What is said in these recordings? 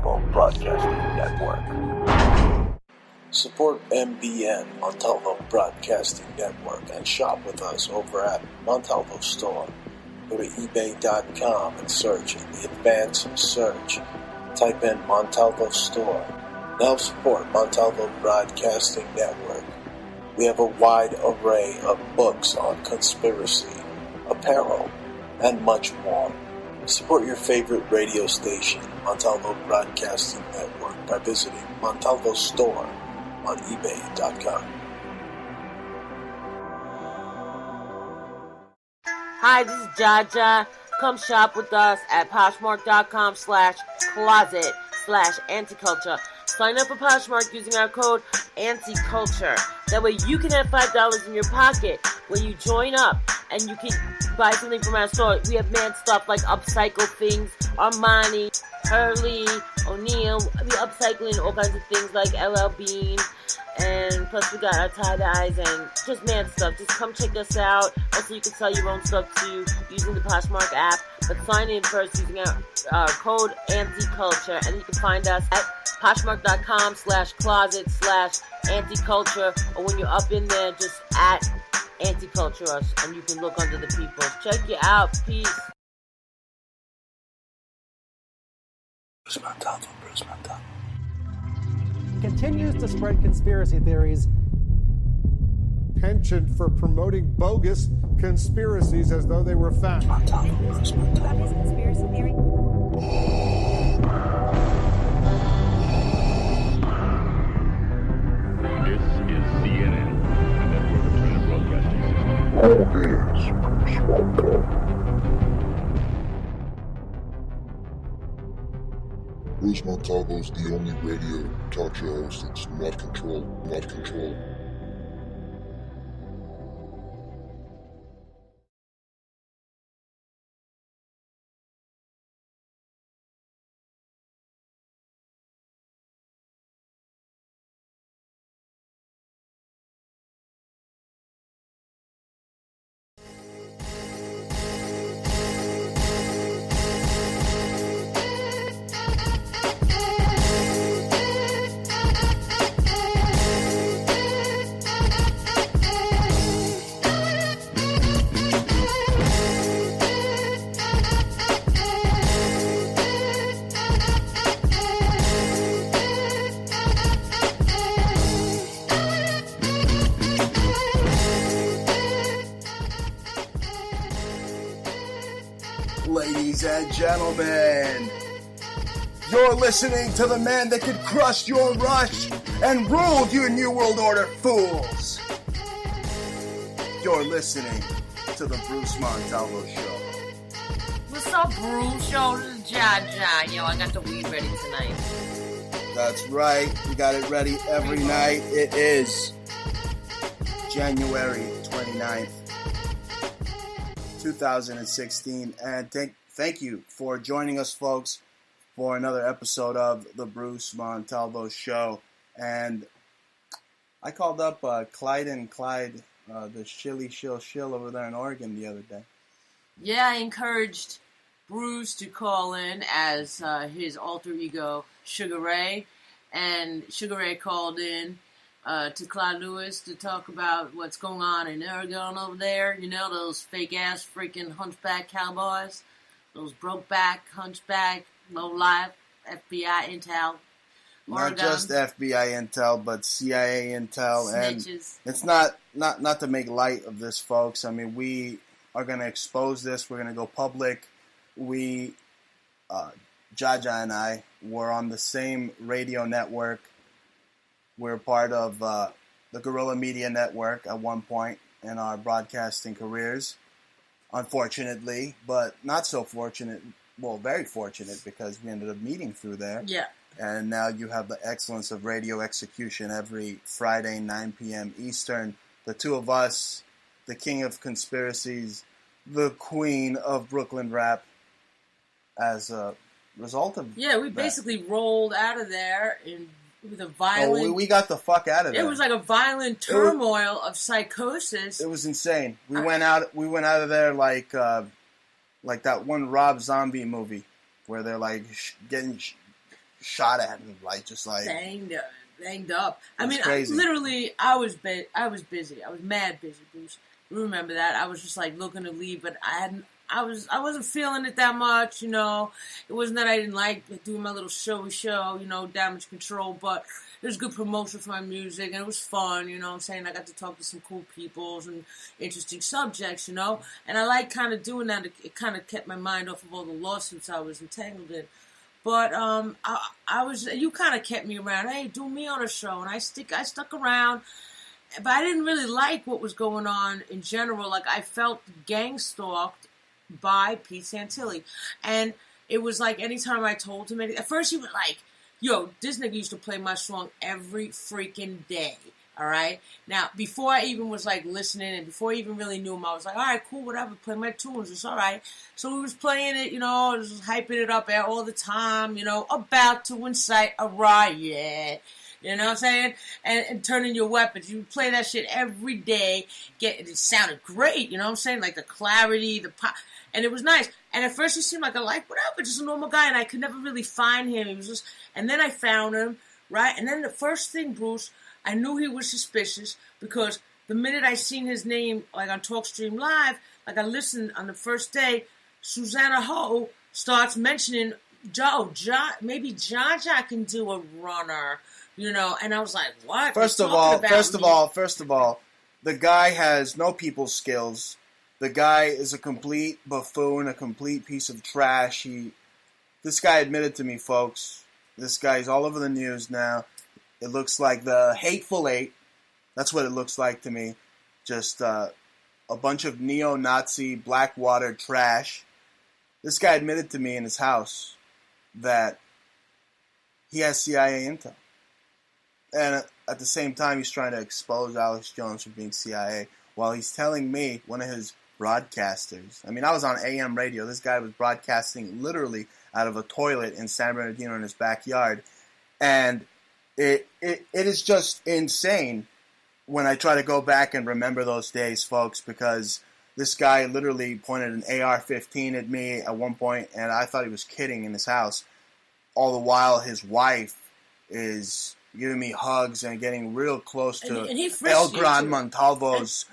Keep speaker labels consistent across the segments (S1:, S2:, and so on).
S1: Montalvo Broadcasting Network. Support MBN, Montalvo Broadcasting Network, and shop with us over at Montalvo Store. Go to ebay.com and search in the advanced search. Type in Montalvo Store. Now support Montalvo Broadcasting Network. We have a wide array of books on conspiracy, apparel, and much more. Support your favorite radio station, Montalvo Broadcasting Network, by visiting Montalvo Store on ebay.com.
S2: Hi, this is Jaja. Come shop with us at Poshmark.com/closet/anticulture. Sign up for Poshmark using our code ANTICULTURE. That way you can have $5 in your pocket when you join up and you can buy something from our store. We have mad stuff like upcycle things, Armani, Hurley, O'Neill. We're upcycling all kinds of things like LL Bean. And plus we got our tie-dyes and just mad stuff. Just come check us out. Also, you can sell your own stuff too using the Poshmark app. But sign in first using our code ANTICULTURE. And you can find us at Poshmark.com/closet/anticulture. Or when you're up in there, just at Anticulture us. And you can look under the people. Check you out. Peace.
S1: Bruce Montalvo.
S3: Continues to spread conspiracy theories.
S4: Penchant for promoting bogus conspiracies as though they were fact.
S5: About his conspiracy theory.
S6: This is CNN, a network of China Broadcasting System.
S7: Bruce Montalvo is the only radio talk show host that's not controlled.
S8: Ladies and gentlemen, you're listening to the man that could crush your rush and rule your New World Order fools. You're listening to the Bruce Montalvo Show.
S2: What's up, Bruce? Show this is Jaja. Yo, I got the weed ready tonight.
S8: That's right, we got it ready every night. It is January 29th. 2016, and thank you for joining us, folks, for another episode of the Bruce Montalvo Show. And I called up Clyde and Clyde, the Shilly Shill over there in Oregon the other day.
S2: Yeah, I encouraged Bruce to call in as his alter ego, Sugar Ray, and Sugar Ray called in to Clyde Lewis to talk about what's going on in Oregon over there. You know, those fake-ass freaking hunchback cowboys. Those broke-back, hunchback, low-life FBI intel. Oregon.
S8: Not just FBI intel, but CIA intel.
S2: Snitches.
S8: And it's not to make light of this, folks. I mean, we are going to expose this. We're going to go public. We, Jaja and I, were on the same radio network. We're part of the Guerrilla Media Network at one point in our broadcasting careers. Unfortunately, but not so fortunate. Well, very fortunate because we ended up meeting through there.
S2: Yeah.
S8: And now you have the excellence of radio execution every Friday, 9 p.m. Eastern. The two of us, the king of conspiracies, the queen of Brooklyn rap, as a result of
S2: we basically rolled out of there with a violent...
S8: we got the fuck out of there.
S2: It was like a violent turmoil of psychosis.
S8: It was insane. We went out of there like that one Rob Zombie movie where they're like getting shot at and just
S2: banged up. I mean,
S8: crazy.
S2: I was busy. I was mad busy, Bruce. You remember that? I was just looking to leave, but I wasn't feeling it that much, It wasn't that I didn't like doing my little show, Damage Control, but it was good promotion for my music, and it was fun, I'm saying? I got to talk to some cool people and interesting subjects, And I like kind of doing that. It kind of kept my mind off of all the lawsuits I was entangled in. But you kind of kept me around. Hey, do me on a show, and I stuck around. But I didn't really like what was going on in general. I felt gang stalked by Pete Santilli. And it was anytime I told him anything, at first he was like, yo, this nigga used to play my song every freaking day. All right? Now, before I even was listening and before I even really knew him, I was like, all right, cool, whatever, play my tunes, it's all right. So he was playing it, just hyping it up all the time, about to incite a riot. You know what I'm saying? And turning your weapons. You play that shit every day. It sounded great, you know what I'm saying? The clarity, the pop. And it was nice. And at first he seemed like whatever, just a normal guy. And I could never really find him. He was just, and then I found him, right? And then the first thing, Bruce, I knew he was suspicious because the minute I seen his name, on TalkStream Live, I listened on the first day, Susanna Ho starts mentioning, maybe Jaja can do a runner. And I was like, what?
S8: First of all, the guy has no people skills. The guy is a complete buffoon, a complete piece of trash. This guy admitted to me, folks. This guy's all over the news now. It looks like the Hateful Eight. That's what it looks like to me. Just a bunch of neo-Nazi Blackwater trash. This guy admitted to me in his house that he has CIA intel. And at the same time, he's trying to expose Alex Jones for being CIA while he's telling me, one of his broadcasters. I mean, I was on AM radio. This guy was broadcasting literally out of a toilet in San Bernardino in his backyard. And it is just insane when I try to go back and remember those days, folks, because this guy literally pointed an AR-15 at me at one point, and I thought he was kidding in his house. All the while, his wife is giving me hugs and getting real close to El Gran Montalvo's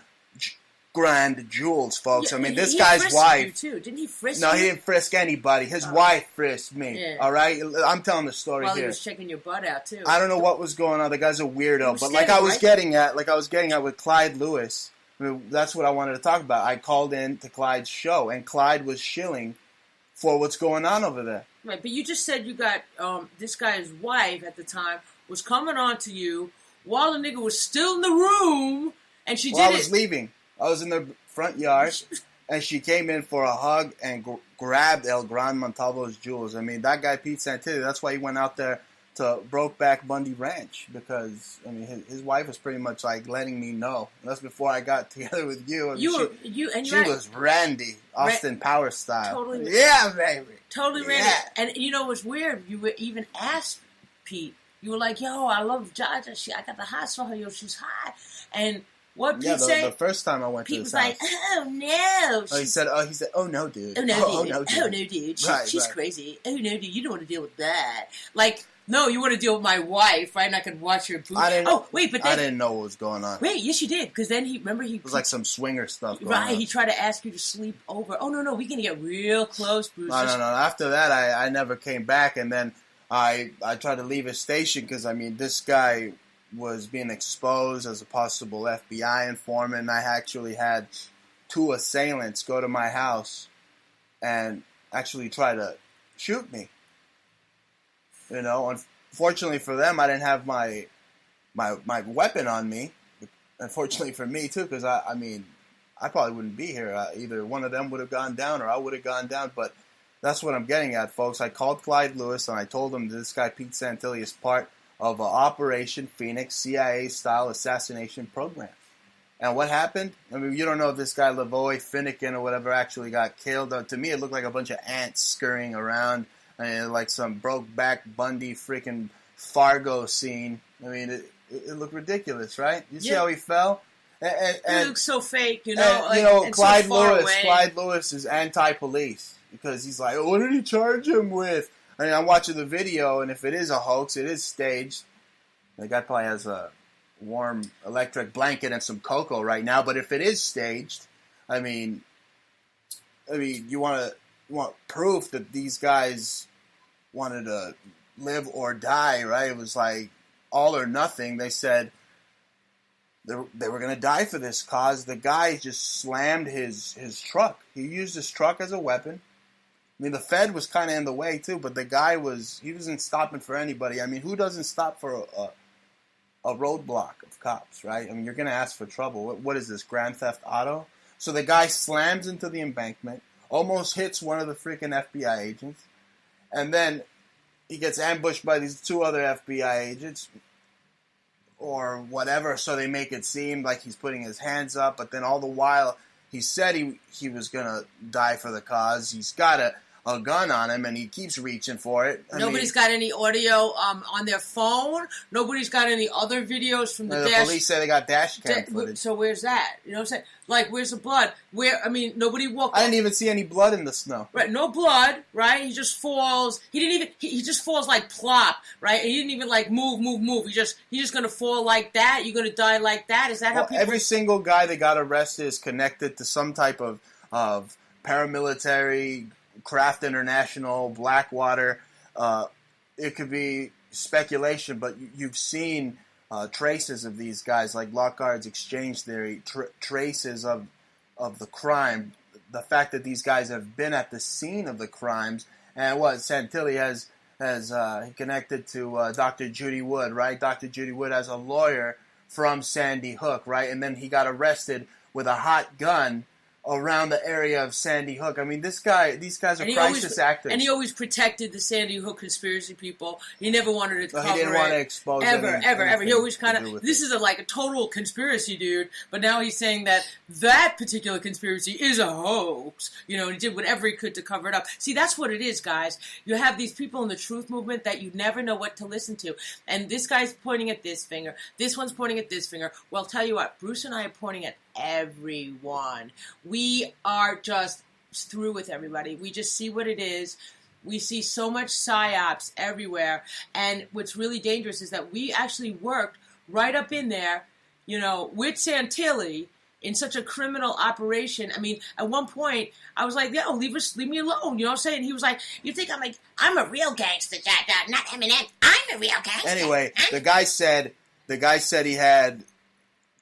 S8: grand jewels, folks.
S2: Yeah,
S8: I mean, this guy's wife.
S2: You too. Didn't he frisk
S8: No,
S2: you?
S8: he didn't frisk anybody. His wife frisked me. Yeah. All right? I'm telling the story
S2: While
S8: here.
S2: He was checking your butt out, too.
S8: I don't know what was going on. The guy's a weirdo. But
S2: steady,
S8: I was getting at with Clyde Lewis, I mean, that's what I wanted to talk about. I called in to Clyde's show, and Clyde was shilling for what's going on over there.
S2: Right, but you just said you got this guy's wife at the time was coming on to you while the nigga was still in the room, and she did it.
S8: I was leaving. I was in the front yard, and she came in for a hug and grabbed El Gran Montalvo's jewels. I mean, that guy, Pete Santilli, that's why he went out there to Brokeback Bundy Ranch, because, I mean, his wife was pretty much letting me know. And that's before I got together with you. I mean, she was Randy, Austin Power style.
S2: Totally.
S8: Yeah, baby.
S2: Totally Randy. Yeah. And you know what's weird? You were even asked Pete. You were like, yo, I love Jaja. I got the hots for her. Yo, she's hot. And what Pete said?
S8: The first time I went to his house.
S2: Pete was like, oh, no.
S8: He said, oh, no, dude.
S2: Oh, no, dude. She's crazy. Oh, no, dude. You don't want to deal with that. No, you want to deal with my wife, right? And I could watch her boobs. But then
S8: I didn't know what was going on.
S2: Wait, yes, you did. Because then it was
S8: like some swinger stuff going on.
S2: He tried to ask you to sleep over. Oh, no, we're going to get real close, Bruce.
S8: No. After that, I never came back. And then I tried to leave his station because, I mean, this guy was being exposed as a possible FBI informant. I actually had 2 assailants go to my house and actually try to shoot me. You know, unfortunately for them, I didn't have my weapon on me. Unfortunately for me, too, because, I mean, I probably wouldn't be here. Either one of them would have gone down or I would have gone down. But that's what I'm getting at, folks. I called Clyde Lewis, and I told him this guy, Pete Santilli, is part of Operation Phoenix CIA-style assassination program. And what happened? I mean, you don't know if this guy, Lavoy Finnegan or whatever, actually got killed. To me, it looked like a bunch of ants scurrying around. Like some Brokeback Bundy freaking Fargo scene. I mean, it looked ridiculous, right? You see how he fell?
S2: It looks so fake, you know.
S8: And Clyde Lewis is anti-police because he's like, what did he charge him with? I mean, I'm watching the video, and if it is a hoax, it is staged. The guy probably has a warm electric blanket and some cocoa right now. But if it is staged, I mean, you want proof that these guys wanted to live or die, right? It was like all or nothing. They said they were going to die for this cause. The guy just slammed his truck. He used his truck as a weapon. I mean, the Fed was kind of in the way too, but the guy wasn't stopping for anybody. I mean, who doesn't stop for a roadblock of cops, right? I mean, you're going to ask for trouble. What is this, Grand Theft Auto? So the guy slams into the embankment, almost hits one of the freaking FBI agents, and then he gets ambushed by these two other FBI agents or whatever, so they make it seem like he's putting his hands up, but then all the while he said he was going to die for the cause. He's got a gun on him, and he keeps reaching for it.
S2: Nobody's got any audio on their phone. Nobody's got any other videos from the dash.
S8: Police say they got dash cam footage.
S2: So where's that? You know what I'm saying? Like, where's the blood? Nobody walked.
S8: I didn't even see any blood in the snow.
S2: Right, no blood. Right, he just falls. He just falls like plop. Right, and he didn't even like move. He's just gonna fall like that. You're gonna die like that. Is that how people?
S8: Every single guy that got arrested is connected to some type of paramilitary. Kraft International, Blackwater. It could be speculation, but you've seen traces of these guys, like Lockhardt's exchange theory, traces of the crime. The fact that these guys have been at the scene of the crimes, and what Santilli has connected to Dr. Judy Wood, right? Dr. Judy Wood as a lawyer from Sandy Hook, right? And then he got arrested with a hot gun around the area of Sandy Hook. I mean, these guys are crisis actors.
S2: And he always protected the Sandy Hook conspiracy people. He never wanted to cover it.
S8: He didn't want to expose
S2: ever. He always kind of, this is like a total conspiracy, dude. But now he's saying that particular conspiracy is a hoax. You know, and he did whatever he could to cover it up. See, that's what it is, guys. You have these people in the truth movement that you never know what to listen to. And this guy's pointing at this finger. This one's pointing at this finger. Well, tell you what, Bruce and I are pointing at everyone. We are just through with everybody. We just see what it is. We see so much psyops everywhere. And what's really dangerous is that we actually worked right up in there, you know, with Santilli in such a criminal operation. I mean, at one point, I was like, yo, leave me alone. You know what I'm saying? He was like, you think I'm a real gangster, not Eminem. I'm a real gangster.
S8: Anyway, the guy said he had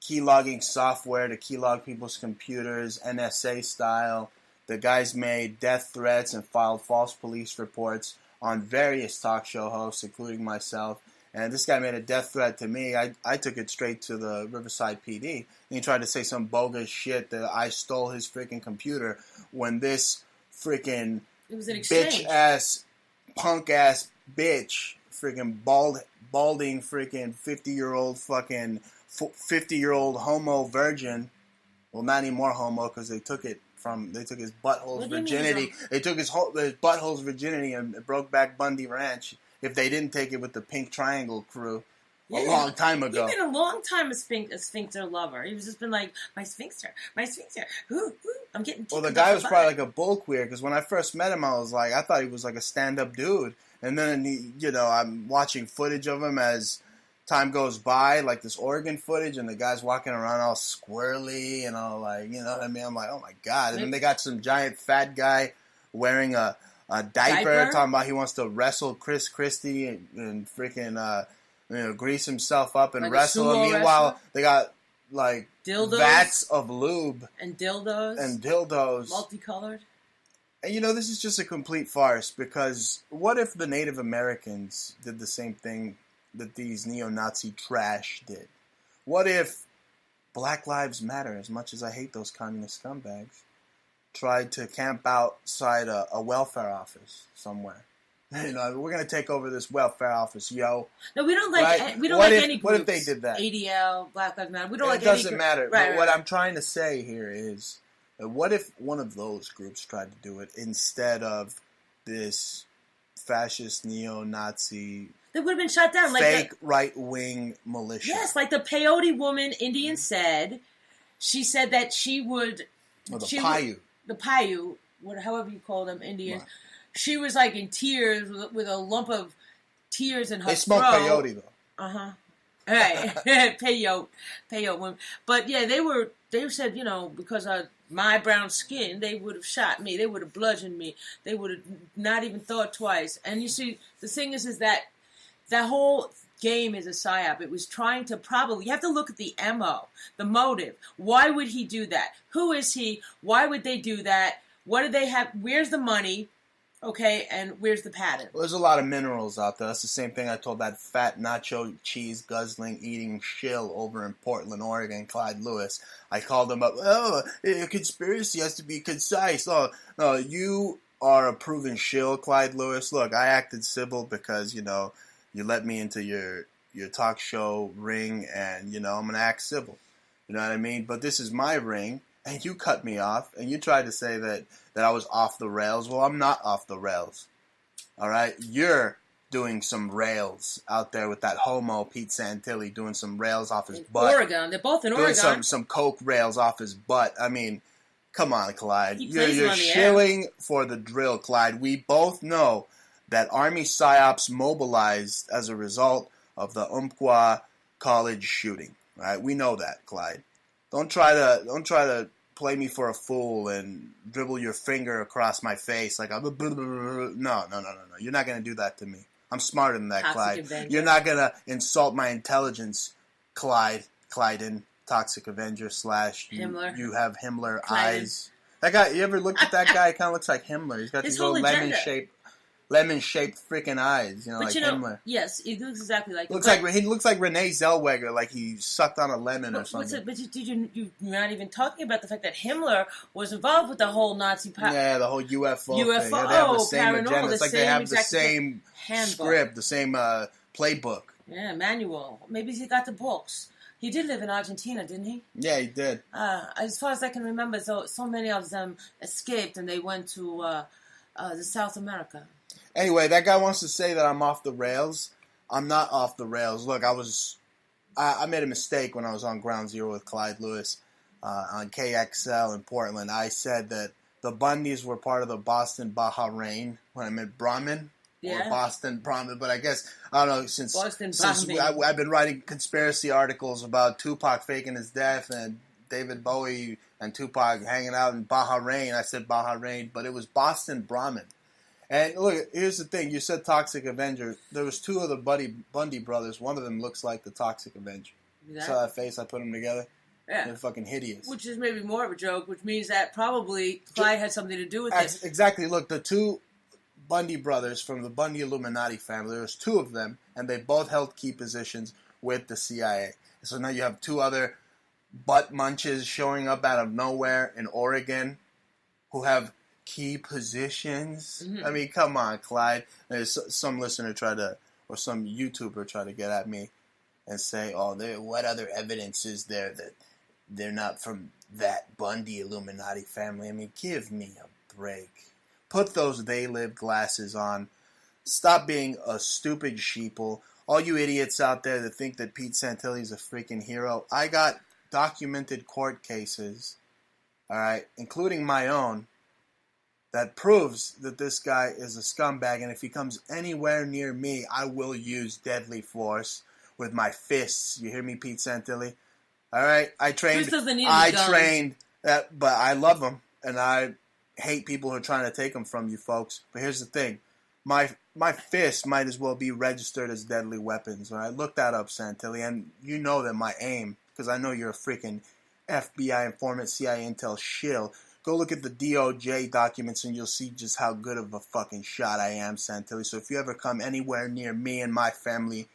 S8: keylogging software to keylog people's computers, NSA style. The guys made death threats and filed false police reports on various talk show hosts, including myself. And this guy made a death threat to me. I took it straight to the Riverside PD. And he tried to say some bogus shit that I stole his freaking computer when this freaking bitch-ass, punk-ass bitch, freaking balding freaking 50-year-old fucking 50-year-old homo virgin. Well, not anymore homo because they took his butthole's virginity. They took his butthole's virginity and Brokeback Bundy Ranch. If they didn't take it with the Pink Triangle crew a long time ago.
S2: He's been a long time a sphincter lover. He's just been like, my sphincter. Ooh, I'm getting.
S8: Well, the guy was probably like a bull queer because when I first met him, I thought he was like a stand-up dude. And then I'm watching footage of him as time goes by, like this Oregon footage, and the guy's walking around all squirrely and all like, you know what I mean? I'm like, oh my God. And then they got some giant fat guy wearing a diaper talking about he wants to wrestle Chris Christie and freaking grease himself up and like wrestle. And meanwhile, they got like dildos, vats of lube.
S2: And dildos. Multicolored.
S8: And this is just a complete farce because what if the Native Americans did the same thing that these neo-Nazi trash did? What if Black Lives Matter, as much as I hate those communist scumbags, tried to camp outside a welfare office somewhere? We're going to take over this welfare office, yo.
S2: No, we don't like right? We don't like any groups.
S8: What if they did that?
S2: ADL, Black Lives Matter. We don't like
S8: any group. It doesn't matter.
S2: Right,
S8: but what I'm trying to say here is, what if one of those groups tried to do it instead of this fascist neo-Nazi...
S2: They would have been shut down.
S8: Fake right-wing militia.
S2: Yes, like the peyote woman Indian said. She said that she would...
S8: Or the Paiute.
S2: The Paiute, however you call them, Indians. she was like in tears with a lump of tears in her throat.
S8: They smoke peyote though.
S2: Uh-huh. Right. Peyote women. But yeah, they said, because of my brown skin, they would have shot me. They would have bludgeoned me. They would have not even thought twice. And you see, the thing is that whole game is a psyop. It was trying to you have to look at the MO, the motive. Why would he do that? Who is he? Why would they do that? What do they have? Where's the money? Okay, and where's the pattern?
S8: Well, there's a lot of minerals out there. That's the same thing I told that fat nacho cheese guzzling eating shill over in Portland, Oregon, Clyde Lewis. I called him up. Oh, a conspiracy has to be concise. Oh, no, you are a proven shill, Clyde Lewis. Look, I acted civil because, you let me into your talk show ring, and, I'm going to act civil. You know what I mean? But this is my ring, and you cut me off, and you tried to say that I was off the rails. Well, I'm not off the rails. All right? You're doing some rails out there with that homo Pete Santilli doing some rails off his butt.
S2: Oregon. They're both in Oregon.
S8: Doing some coke rails off his butt. I mean, come on, Clyde. You're
S2: on the
S8: shilling for the drill, Clyde. We both know that Army PSYOPs mobilized as a result of the Umpqua College shooting. All right? We know that, Clyde. Don't try to play me for a fool and dribble your finger across my face like I'm a no. You're not going to do that to me. I'm smarter than that,
S2: Toxic
S8: Clyde.
S2: Avenger.
S8: You're not going to insult my intelligence, Clyden, Toxic Avenger /
S2: Himmler.
S8: You have Himmler
S2: Clyden.
S8: eyes. That guy, you ever looked at that guy? He kind of looks like Himmler. He's got
S2: His
S8: these little
S2: whole agenda.
S8: lemon-shaped freaking eyes, like Himmler.
S2: Yes, he looks exactly like
S8: him. He looks like Renee Zellweger, like he sucked on a lemon or something.
S2: But you're not even talking about the fact that Himmler was involved with the whole Nazi
S8: the whole UFO thing. Yeah, they have the same agenda. It's like they have the same script, the same playbook.
S2: Yeah, manual. Maybe he got the books. He did live in Argentina, didn't he?
S8: Yeah, he did.
S2: As far as I can remember, so many of them escaped and they went to the South America.
S8: Anyway, that guy wants to say that I'm off the rails. I'm not off the rails. Look, I made a mistake when I was on Ground Zero with Clyde Lewis on KXL in Portland. I said that the Bundys were part of the Boston Bahrain when I meant Brahmin.
S2: Yeah.
S8: Or Boston Brahmin, but I guess, I don't know, since
S2: Boston
S8: I've been writing conspiracy articles about Tupac faking his death and David Bowie and Tupac hanging out in Bahrain, I said Bahrain, but it was Boston Brahmin. And look, here's the thing. You said Toxic Avenger. There was two of the Bundy brothers. One of them looks like the Toxic Avenger.
S2: Exactly.
S8: Saw that face? I put them together.
S2: Yeah.
S8: They're fucking hideous.
S2: Which is maybe more of a joke, which means that probably Clyde had something to do with it.
S8: Exactly. Look, the two Bundy brothers from the Bundy Illuminati family, there was two of them, and they both held key positions with the CIA. So now you have two other butt munches showing up out of nowhere in Oregon who have key positions. Mm-hmm. I mean, come on, Clyde. There's some listener or some YouTuber try to get at me and say, "Oh, what other evidence is there that they're not from that Bundy Illuminati family?" I mean, give me a break. Put those They Live glasses on. Stop being a stupid sheeple. All you idiots out there that think that Pete Santilli is a freaking hero, I got documented court cases, all right, including my own, that proves that this guy is a scumbag, and if he comes anywhere near me, I will use deadly force with my fists. You hear me, Pete Santilli? All right? I trained, but I love him, and I hate people who are trying to take them from you folks. But here's the thing. My fists might as well be registered as deadly weapons, all right? Look that up, Santilli, and you know that my aim, because I know you're a freaking FBI informant, CIA intel shill. Go look at the DOJ documents and you'll see just how good of a fucking shot I am, Santilli. So if you ever come anywhere near me and my family,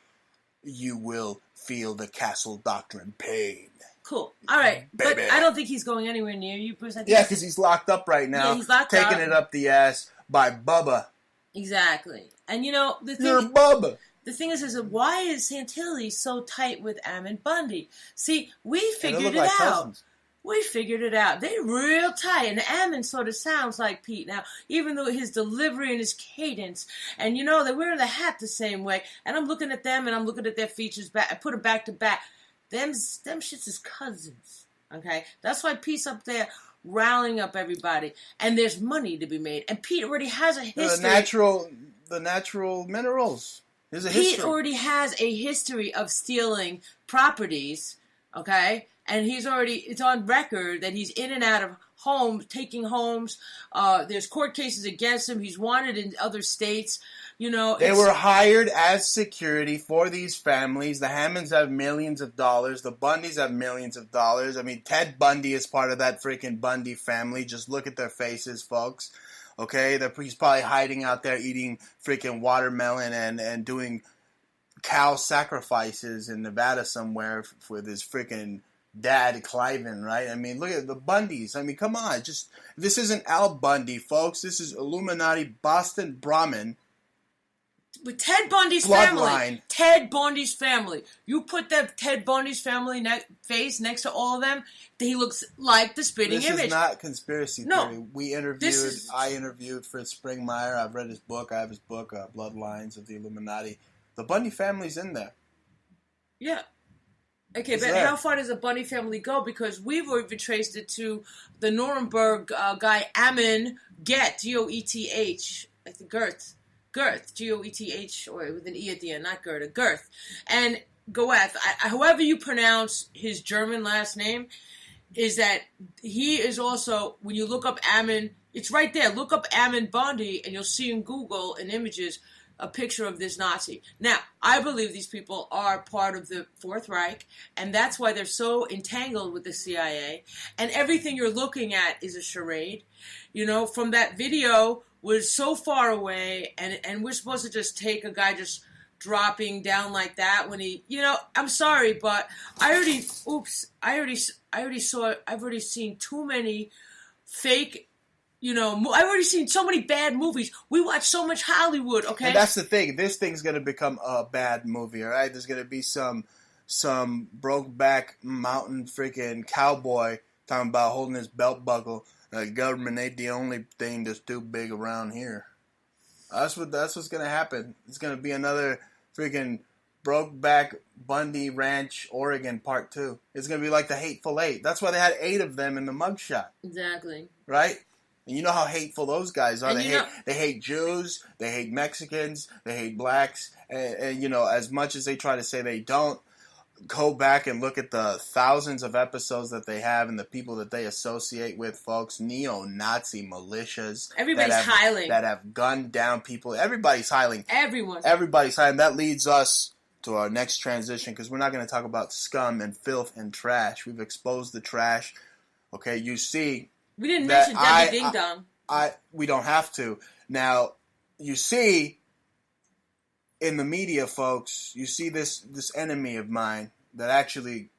S8: you will feel the Castle Doctrine pain.
S2: Cool. All right.
S8: Baby.
S2: But I don't think he's going anywhere near you, Bruce.
S8: Yeah, because he's locked up right now.
S2: Yeah, he's locked
S8: taking
S2: up.
S8: It up the ass by Bubba.
S2: Exactly. And
S8: You're Bubba.
S2: The thing is why is Santilli so tight with Ammon Bundy? See, we figured it out.
S8: Cousins.
S2: We figured it out. They're real tight. And Ammon sort of sounds like Pete now, even though his delivery and his cadence. And, they're wearing the hat the same way. And I'm looking at them and I'm looking at their features back. I put them back to back. Them shits is cousins. Okay? That's why Pete's up there rallying up everybody, and there's money to be made. And Pete already has a history.
S8: The natural minerals. There's a
S2: Pete
S8: history.
S2: already has a history of stealing properties, okay? And it's on record that he's in and out of homes, taking homes. There's court cases against him. He's wanted in other states. You know,
S8: they were hired as security for these families. The Hammonds have millions of dollars. The Bundys have millions of dollars. I mean, Ted Bundy is part of that freaking Bundy family. Just look at their faces, folks. Okay, he's probably hiding out there eating freaking watermelon and doing cow sacrifices in Nevada somewhere with his freaking dad, Cliven, right? I mean, look at the Bundys. I mean, come on. This isn't Al Bundy, folks. This is Illuminati Boston Brahmin.
S2: With Ted Bundy's family. Ted Bundy's family. You put that Ted Bundy's family face next to all of them, he looks like the spitting image.
S8: This is not conspiracy theory. I interviewed Fritz Springmeier. I've read his book. I have his book, Bloodlines of the Illuminati. The Bundy family's in there.
S2: Yeah. Okay, but how far does the Bundy family go? Because we've even traced it to the Nuremberg guy, Ammon Goeth, Goeth. I think Goeth, Goeth, or with an E at the end, not Goethe, Goeth. And Goeth, however you pronounce his German last name, is that he is also, when you look up Ammon, it's right there. Look up Ammon Bundy, and you'll see in Google and images a picture of this Nazi. Now, I believe these people are part of the Fourth Reich, and that's why they're so entangled with the CIA. And everything you're looking at is a charade. You know, from that video was so far away, and we're supposed to just take a guy just dropping down like that when he, you know, I'm sorry, but I've already seen too many fake, you know, I've already seen so many bad movies. We watch so much Hollywood, okay?
S8: And that's the thing. This thing's going to become a bad movie, all right? There's going to be some Brokeback Mountain freaking cowboy talking about holding his belt buckle. The government ain't the only thing that's too big around here. That's what's going to happen. It's going to be another freaking Brokeback Bundy Ranch, Oregon Part 2. It's going to be like the Hateful Eight. That's why they had 8 of them in the mugshot.
S2: Exactly.
S8: Right? And you know how hateful those guys are.
S2: And
S8: they hate Jews, they hate Mexicans, they hate blacks. And, you know, as much as they try to say they don't, go back and look at the thousands of episodes that they have and the people that they associate with, folks. Neo-Nazi militias.
S2: Everybody's hiling.
S8: That have gunned down people. Everybody's hiling.
S2: Everybody's
S8: hiling. That leads us to our next transition, because we're not going to talk about scum and filth and trash. We've exposed the trash. Okay, you see.
S2: We didn't mention Debbie Ding Dong.
S8: We don't have to. Now, you see, in the media, folks, you see this enemy of mine that actually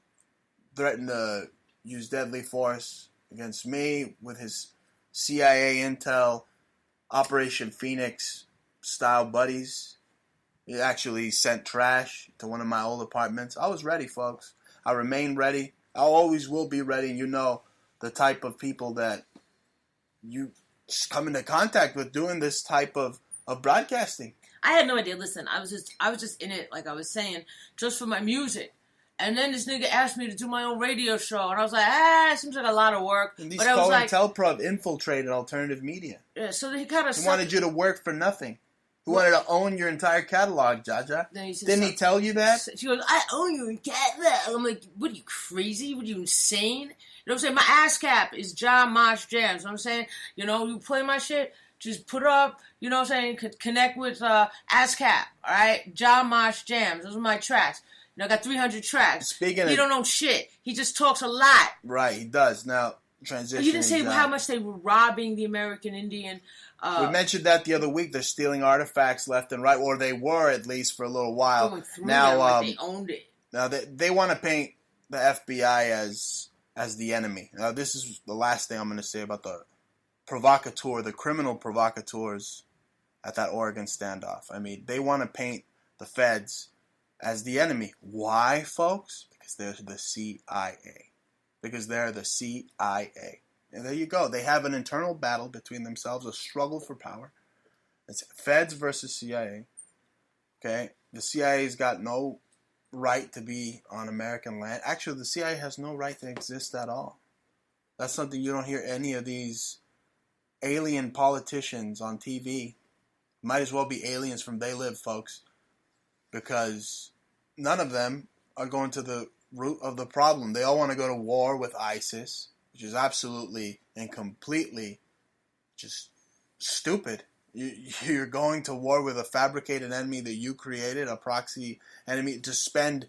S8: threatened to use deadly force against me with his CIA intel, Operation Phoenix style buddies. He actually sent trash to one of my old apartments. I was ready, folks. I remain ready. I always will be ready. You know the type of people that you come into contact with doing this type of broadcasting.
S2: I had no idea. Listen, I was just in it, like I was saying, just for my music. And then this nigga asked me to do my own radio show, and I was like, it seems like a lot of work.
S8: And these
S2: but I was like,
S8: COINTELPRO infiltrated alternative media.
S2: Yeah, so he kind of
S8: wanted you to work for nothing. He wanted to own your entire catalog, Jaja. Didn't he tell you that?
S2: She goes, I own your catalog. I'm like, what are you, crazy? What are you, insane? You know what I'm saying? My ASCAP is John Mosh Jams. You know what I'm saying? You know, you play my shit, just put it up, you know what I'm saying? Connect with ASCAP, all right? John Mosh Jams. Those are my tracks. You know, I got 300 tracks. He don't know shit. He just talks a lot.
S8: Right, he does. Now, transition.
S2: You didn't say how much they were robbing the American Indian.
S8: We mentioned that the other week. They're stealing artifacts left and right, or they were at least for a little while.
S2: Now they owned it.
S8: Now they want to paint the FBI as the enemy. Now this is the last thing I'm going to say about the provocateur, the criminal provocateurs at that Oregon standoff. I mean, they want to paint the feds as the enemy. Why, folks? Because they're the CIA. Because they're the CIA. And there you go. They have an internal battle between themselves, a struggle for power. It's feds versus CIA. Okay? The CIA's got no right to be on American land. Actually, the CIA has no right to exist at all. That's something you don't hear any of these alien politicians on TV. Might as well be aliens from They Live, folks. Because none of them are going to the root of the problem. They all want to go to war with ISIS, which is absolutely and completely just stupid. You're going to war with a fabricated enemy that you created, a proxy enemy, to spend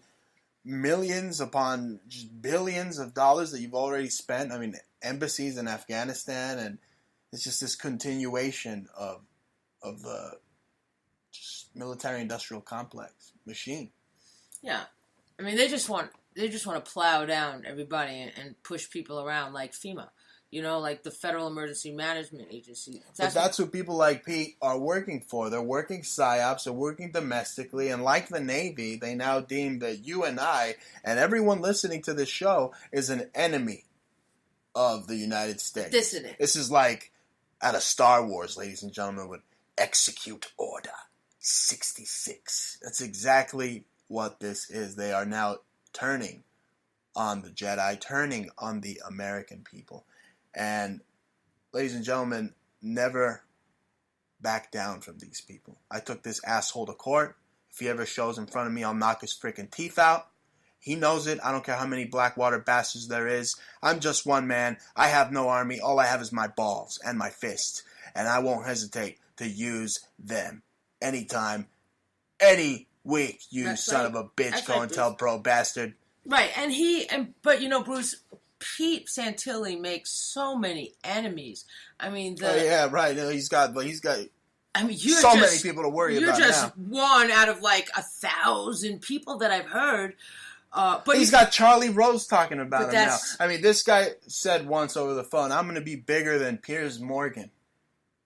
S8: millions upon just billions of dollars that you've already spent. I mean, embassies in Afghanistan, and it's just this continuation of the just military-industrial complex machine.
S2: Yeah, I mean, they just want to plow down everybody and push people around like FEMA. Like the Federal Emergency Management Agency.
S8: That's what people like Pete are working for. They're working psyops, they're working domestically, and like the Navy, they now deem that you and I and everyone listening to this show is an enemy of the United States.
S2: Dissident.
S8: This is like at a Star Wars, ladies and gentlemen, would execute Order 66. That's exactly what this is. They are now turning on the Jedi, turning on the American people. And, ladies and gentlemen, never back down from these people. I took this asshole to court. If he ever shows in front of me, I'll knock his freaking teeth out. He knows it. I don't care how many Blackwater bastards there is. I'm just one man. I have no army. All I have is my balls and my fists. And I won't hesitate to use them anytime, any week, you
S2: That's
S8: son
S2: right.
S8: of a bitch.
S2: That's
S8: Go
S2: right,
S8: and
S2: Bruce.
S8: tell bro bastard.
S2: Right, but Bruce, Pete Santilli makes so many enemies. I mean,
S8: yeah, right. He's got.
S2: I mean,
S8: many people to worry about
S2: You're just
S8: now.
S2: one out of like 1,000 people that I've heard. But
S8: he's got Charlie Rose talking about him now. I mean, this guy said once over the phone, "I'm going to be bigger than Piers Morgan."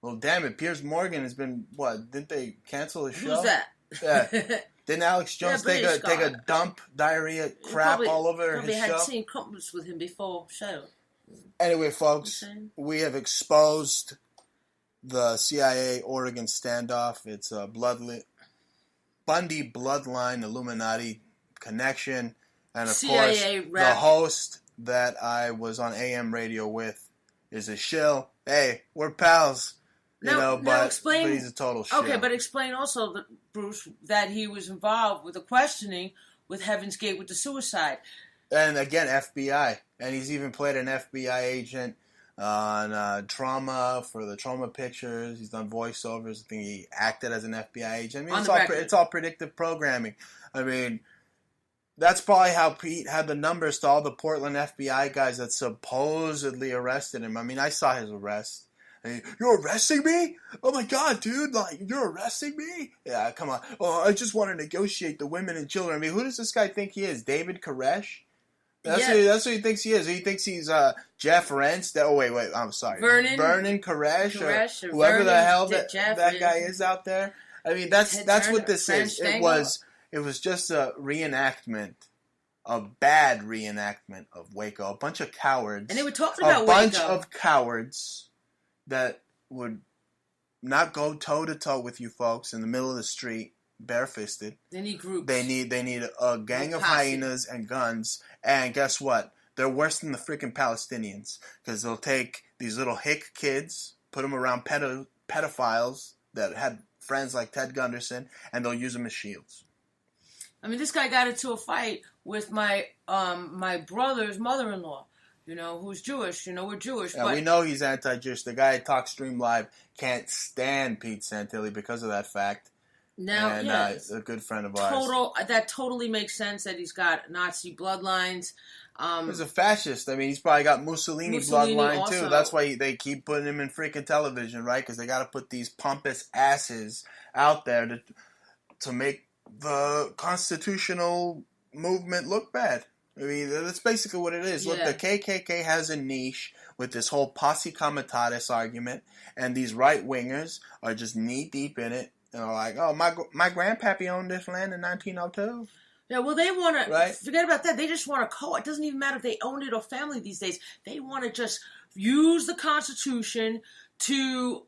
S8: Well, damn it, Piers Morgan has been what? Didn't they cancel his show?
S2: Who's that?
S8: Yeah. Didn't Alex Jones take a dump diarrhea crap all over his show?
S2: Probably had seen comments with him before show.
S8: Anyway, folks, we have exposed the CIA Oregon standoff. It's a Bundy bloodline Illuminati connection, and of
S2: CIA
S8: course, the host that I was on AM radio with is a shill. Hey, we're pals. But he's a total shit.
S2: Okay, but explain also, Bruce, that he was involved with the questioning with Heaven's Gate with the suicide.
S8: And again, FBI. And he's even played an FBI agent on Trauma for the Trauma pictures. He's done voiceovers. I think he acted as an FBI agent. I mean, it's all predictive programming. I mean, that's probably how Pete had the numbers to all the Portland FBI guys that supposedly arrested him. I mean, I saw his arrest. Hey, you're arresting me? Oh my God, dude! Like, you're arresting me? Yeah, come on. Oh, I just want to negotiate the women and children. I mean, who does this guy think he is? David Koresh? That's what he thinks he is. He thinks he's Jeff Rentz. Wait. I'm sorry. Vernon Koresh or whoever the hell that guy is out there. I mean, that's what this is. It was just a reenactment. A bad reenactment of Waco. A bunch of cowards.
S2: And they were talking about Waco.
S8: A bunch of cowards that would not go toe-to-toe with you folks in the middle of the street, barefisted.
S2: They need groups.
S8: They need a gang of hyenas and guns. And guess what? They're worse than the freaking Palestinians. Because they'll take these little hick kids, put them around pedophiles that had friends like Ted Gunderson, and they'll use them as shields.
S2: I mean, this guy got into a fight with my brother's mother-in-law. Who's Jewish. We're Jewish.
S8: Yeah, we know he's anti-Jewish. The guy at TalkStream Live can't stand Pete Santilli because of that fact.
S2: Now,
S8: a good friend of ours.
S2: That totally makes sense that he's got Nazi bloodlines.
S8: He's a fascist. I mean, he's probably got Mussolini bloodline
S2: also.
S8: too. That's why they keep putting him in freaking television, right? Because they got to put these pompous asses out there to make the constitutional movement look bad. I mean, that's basically what it is.
S2: Yeah.
S8: Look, the KKK has a niche with this whole posse comitatus argument, and these right-wingers are just knee-deep in it. Like, oh, my grandpappy owned this land in 1902.
S2: Yeah, well, they want to,
S8: forget
S2: about that. They just want to It doesn't even matter if they own it or family these days. They want to just use the Constitution to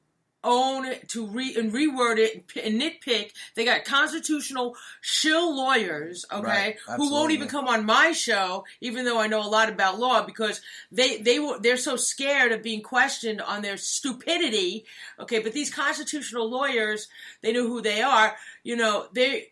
S2: own it, to reword it and nitpick. They got constitutional shill lawyers, okay,
S8: Right,
S2: who won't even come on my show, even though I know a lot about law, because they're so scared of being questioned on their stupidity, okay. But these constitutional lawyers, they know who they are. You know, they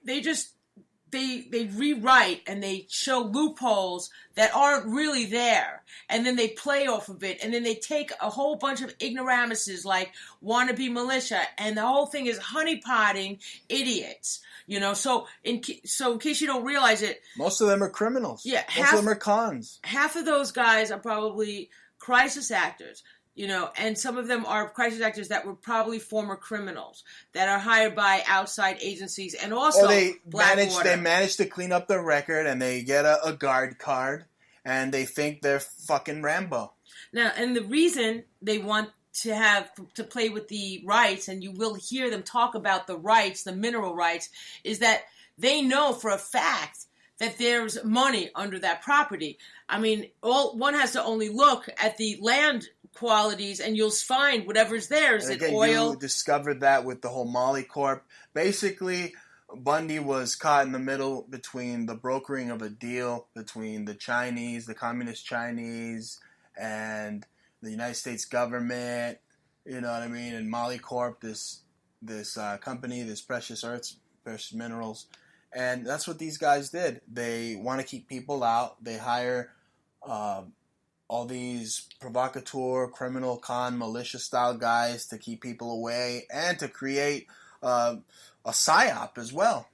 S2: rewrite and they show loopholes that aren't really there, and then they play off of it, and then they take a whole bunch of ignoramuses like wannabe militia, and the whole thing is honeypotting idiots. You know, so in case you don't realize it,
S8: most of them are criminals.
S2: Yeah,
S8: most of them are cons.
S2: Half of those guys are probably crisis actors. You know, and some of them are crisis actors that were probably former criminals that are hired by outside agencies, and also
S8: they manage to clean up their record, and they get a guard card, and they think they're fucking Rambo.
S2: Now, and the reason they want to play with the rights, and you will hear them talk about the rights, the mineral rights, is that they know for a fact that there's money under that property. I mean, one has to only look at the land qualities, and you'll find whatever's there. Is it oil?
S8: You discovered that with the whole Molly Corp. Basically, Bundy was caught in the middle between the brokering of a deal between the Chinese, the communist Chinese, and the United States government. You know what I mean? And Molly Corp, this company, this precious earths, precious minerals. And that's what these guys did. They want to keep people out. They hire all these provocateur, criminal, con, militia-style guys to keep people away and to create a psyop as well.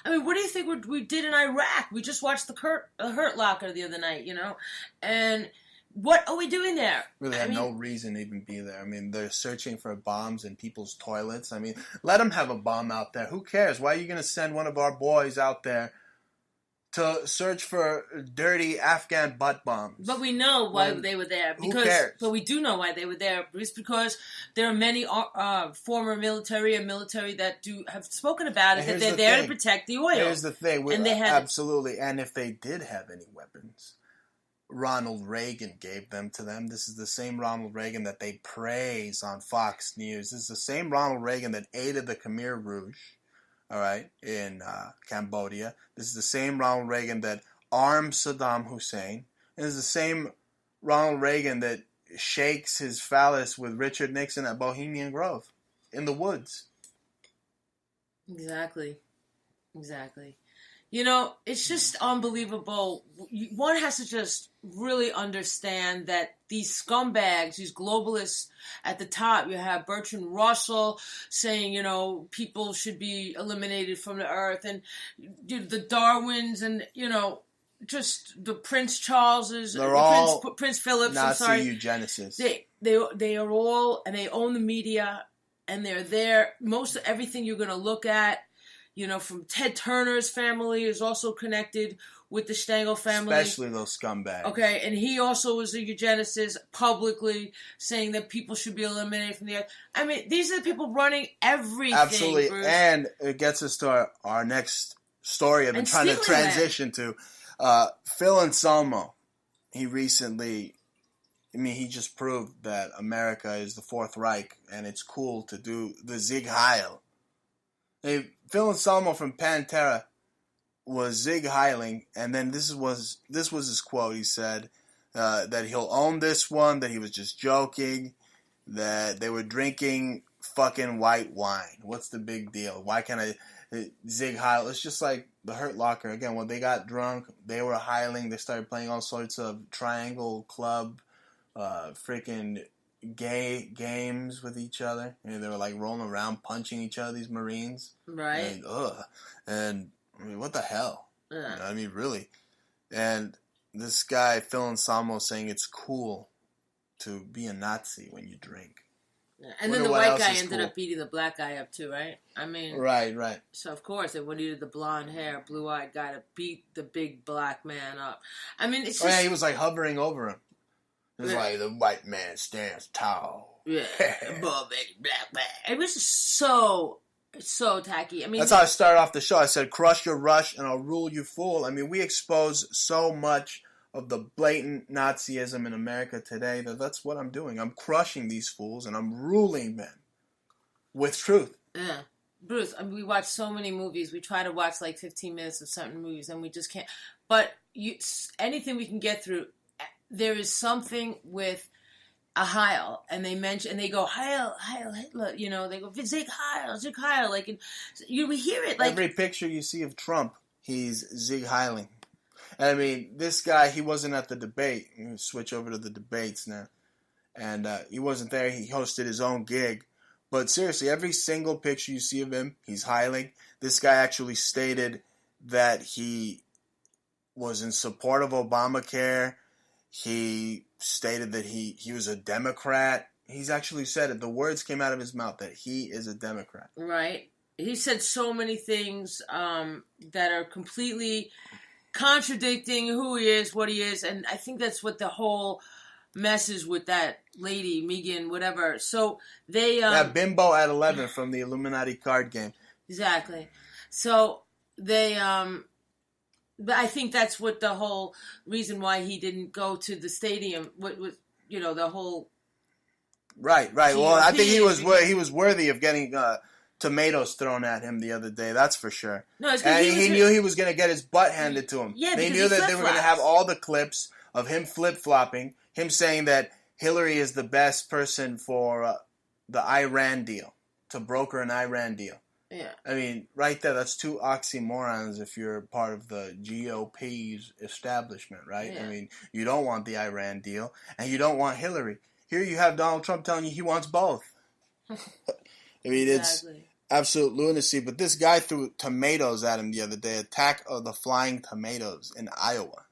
S2: I mean, what do you think we did in Iraq? We just watched the Hurt Locker the other night, you know? And what are we doing there?
S8: Really had no reason to even be there. I mean, they're searching for bombs in people's toilets. I mean, let them have a bomb out there. Who cares? Why are you going to send one of our boys out there to search for dirty Afghan butt bombs?
S2: But we know why they were there.
S8: Who cares?
S2: But we do know why they were there. It's because there are many former military and military that have spoken about it, that they're there to protect the oil.
S8: Here's the thing. And they had absolutely. And if they did have any weapons, Ronald Reagan gave them to them. This is the same Ronald Reagan that they praise on Fox News. This is the same Ronald Reagan that aided the Khmer Rouge, all right, in Cambodia. This is the same Ronald Reagan that armed Saddam Hussein. And it's the same Ronald Reagan that shakes his phallus with Richard Nixon at Bohemian Grove in the woods.
S2: Exactly. You know, it's just unbelievable. One has to just really understand that these scumbags, these globalists at the top, you have Bertrand Russell saying, you know, people should be eliminated from the earth, and the Darwins, and, you know, just the Prince Charleses, Prince Phillips,
S8: Nazi
S2: I'm sorry.
S8: eugenicists.
S2: They are all, and they own the media, and they're there. Most of everything you're going to look at, you know, from Ted Turner's family is also connected with the Stengel family.
S8: Especially those scumbags.
S2: Okay, and he also was a eugenicist, publicly saying that people should be eliminated from the earth. I mean, these are the people running everything.
S8: Absolutely,
S2: Bruce.
S8: And it gets us to our next story I've been trying to transition to. Phil Anselmo, he just proved that America is the Fourth Reich, and it's cool to do the Sieg Heil. Hey, Phil Anselmo from Pantera was Sieg Heiling, and then this was his quote. He said that he'll own this one, that he was just joking, that they were drinking fucking white wine. What's the big deal? Why can't I Sieg Heil? It's just like the Hurt Locker. Again, when they got drunk, they were heiling. They started playing all sorts of triangle club, freaking gay games with each other. And they were like rolling around, punching each other, these Marines.
S2: Right.
S8: And I mean, what the hell?
S2: Yeah.
S8: You know, I mean, really. And this guy, Phil Anselmo, saying it's cool to be a Nazi when you drink.
S2: Yeah. And then the white guy ended up beating the black guy up too, right? I mean...
S8: Right.
S2: So, of course, they wanted the blonde hair, blue-eyed guy to beat the big black man up. I mean, it's just...
S8: Oh, yeah, he was like hovering over him. It was like, the white man stands tall.
S2: Yeah. Black man. It was just so tacky. I mean,
S8: that's how I started off the show. I said, crush your rush and I'll rule you fool. I mean, we expose so much of the blatant Nazism in America today that's what I'm doing. I'm crushing these fools and I'm ruling them. with truth.
S2: Yeah. Bruce, I mean, we watch so many movies. We try to watch like 15 minutes of certain movies, and we just can't. But anything we can get through, there is something with a Heil, and they go Heil, Heil Hitler. You know, they go Zig Heil. Like, we hear it. Like
S8: Every picture you see of Trump, he's Zig Heiling. And I mean, this guy, he wasn't at the debate. We switch over to the debates now, and he wasn't there. He hosted his own gig. But seriously, every single picture you see of him, he's Heiling. This guy actually stated that he was in support of Obamacare. He stated that he was a Democrat. He's actually said it. The words came out of his mouth that he is a Democrat.
S2: Right. He said so many things that are completely contradicting who he is, what he is, and I think that's what the whole mess is with that lady, Megan, whatever. So they...
S8: that bimbo at 11 from the Illuminati card game.
S2: Exactly. So they... But I think that's what the whole reason why he didn't go to the stadium was, you know, the whole.
S8: Right. Well, I think he was worthy of getting tomatoes thrown at him the other day. That's for sure.
S2: No, it's
S8: and he knew he was going to get his butt handed to him.
S2: Yeah,
S8: they knew that they were going to have all the clips of him flip flopping, him saying that Hillary is the best person for the Iran deal, to broker an Iran deal.
S2: Yeah.
S8: I mean, right there, that's two oxymorons if you're part of the GOP's establishment, right?
S2: Yeah.
S8: I mean, you don't want the Iran deal, and you don't want Hillary. Here you have Donald Trump telling you he wants both. I mean,
S2: Exactly.
S8: It's absolute lunacy. But this guy threw tomatoes at him the other day. Attack of the Flying Tomatoes in Iowa.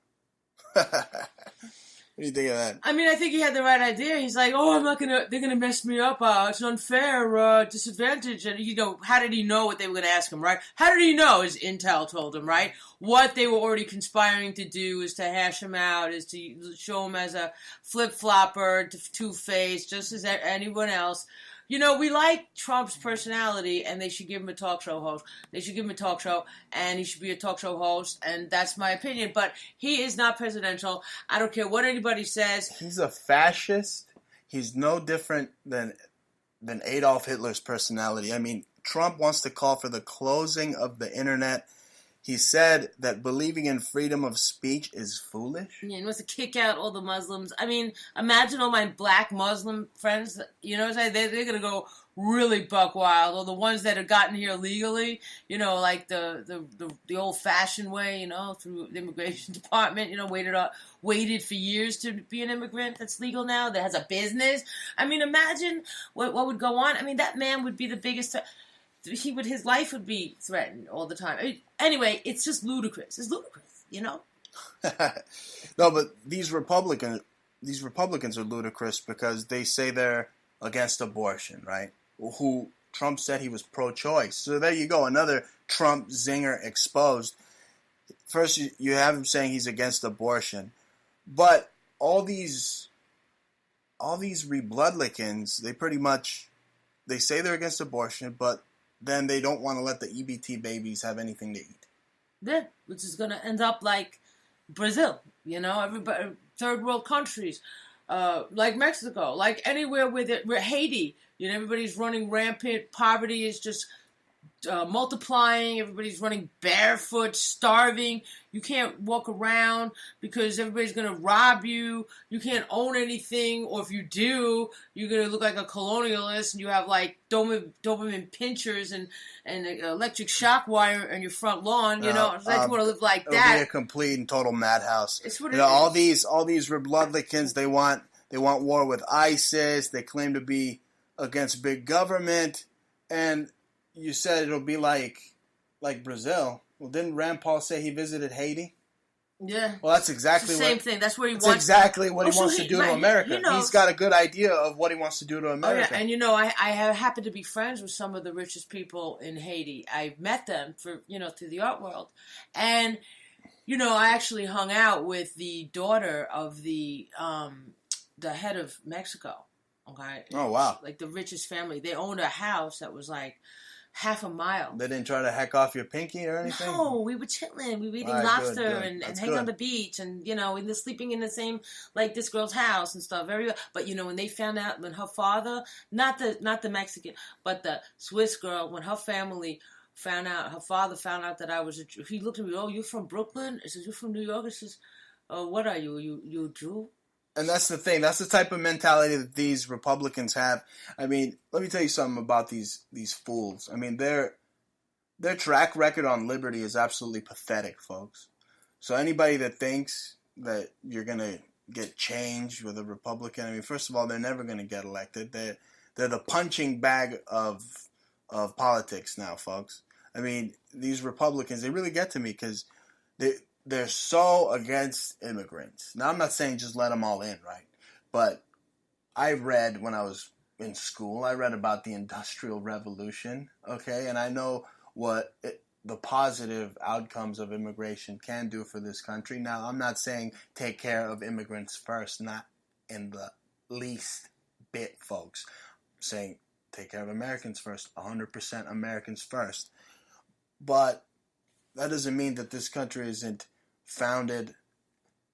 S8: What do you think of that?
S2: I mean, I think he had the right idea. He's like, oh, they're gonna mess me up. It's an unfair disadvantage. And, you know, how did he know what they were going to ask him, right? How did he know? His intel told him, right? What they were already conspiring to do is to hash him out, is to show him as a flip-flopper, two-faced, just as anyone else. You know, we like Trump's personality, and they should give him a talk show host. They should give him a talk show, and he should be a talk show host, and that's my opinion. But he is not presidential. I don't care what anybody says.
S8: He's a fascist. He's no different than Adolf Hitler's personality. I mean, Trump wants to call for the closing of the internet. He said that believing in freedom of speech is foolish.
S2: Yeah, he wants to kick out all the Muslims. I mean, imagine all my black Muslim friends, you know what I'm saying? They're going to go really buck wild. Or the ones that have gotten here legally, you know, like the old-fashioned way, you know, through the immigration department, you know, waited for years to be an immigrant that's legal now, that has a business. I mean, imagine what would go on. I mean, that man would be the biggest... his life would be threatened all the time. I mean, anyway, it's just ludicrous. It's ludicrous, you know?
S8: No, but these Republicans are ludicrous because they say they're against abortion, right? Who Trump said he was pro-choice. So there you go, another Trump zinger exposed. First, you have him saying he's against abortion, but all these Rebloodlicans, they say they're against abortion, but then they don't want to let the EBT babies have anything to eat.
S2: Yeah, which is going to end up like Brazil, you know, everybody, third world countries, like Mexico, like anywhere where Haiti, you know, everybody's running rampant. Poverty is just multiplying. Everybody's running barefoot, starving. You can't walk around because everybody's going to rob you. You can't own anything, or if you do, you're going to look like a colonialist, and you have like Doberman pinchers and electric shock wire on your front lawn. You know, so you want to live like that.
S8: It'll be a complete and total madhouse.
S2: It's what
S8: it is. All these Rebloodlicans, they want war with ISIS. They claim to be against big government, and you said it'll be like Brazil. Well, didn't Rand Paul say he visited Haiti?
S2: Yeah.
S8: Well, that's exactly
S2: it's the same thing. That's what he wants.
S8: That's exactly what he wants to do to America.
S2: He's
S8: got a good idea of what he wants to do to America.
S2: Oh, yeah. And you know, I happen to be friends with some of the richest people in Haiti. I've met them through the art world, and you know, I actually hung out with the daughter of the head of Mexico. Okay.
S8: Oh wow.
S2: Like the richest family. They owned a house that was like half a mile.
S8: They didn't try to hack off your pinky or anything?
S2: No, we were chilling. We were eating
S8: All right,
S2: lobster
S8: good.
S2: and
S8: That's
S2: hanging on
S8: good.
S2: the beach and, in the sleeping in the same, like, this girl's house and stuff. But, when they found out, when her father, not the Mexican, but the Swiss girl, when her family found out, her father found out that I was a Jew, he looked at me, oh, you're from Brooklyn? He says, you're from New York? He says, oh, what are you? You a Jew?
S8: And that's the thing. That's the type of mentality that these Republicans have. I mean, let me tell you something about these fools. I mean, their track record on liberty is absolutely pathetic, folks. So anybody that thinks that you're going to get change with a Republican, I mean, first of all, they're never going to get elected. They're the punching bag of politics now, folks. I mean, these Republicans, they really get to me because they're so against immigrants. Now, I'm not saying just let them all in, right? But I read when I was in school, I read about the Industrial Revolution, okay? And I know what the positive outcomes of immigration can do for this country. Now, I'm not saying take care of immigrants first, not in the least bit, folks. I'm saying take care of Americans first, 100% Americans first. But that doesn't mean that this country isn't founded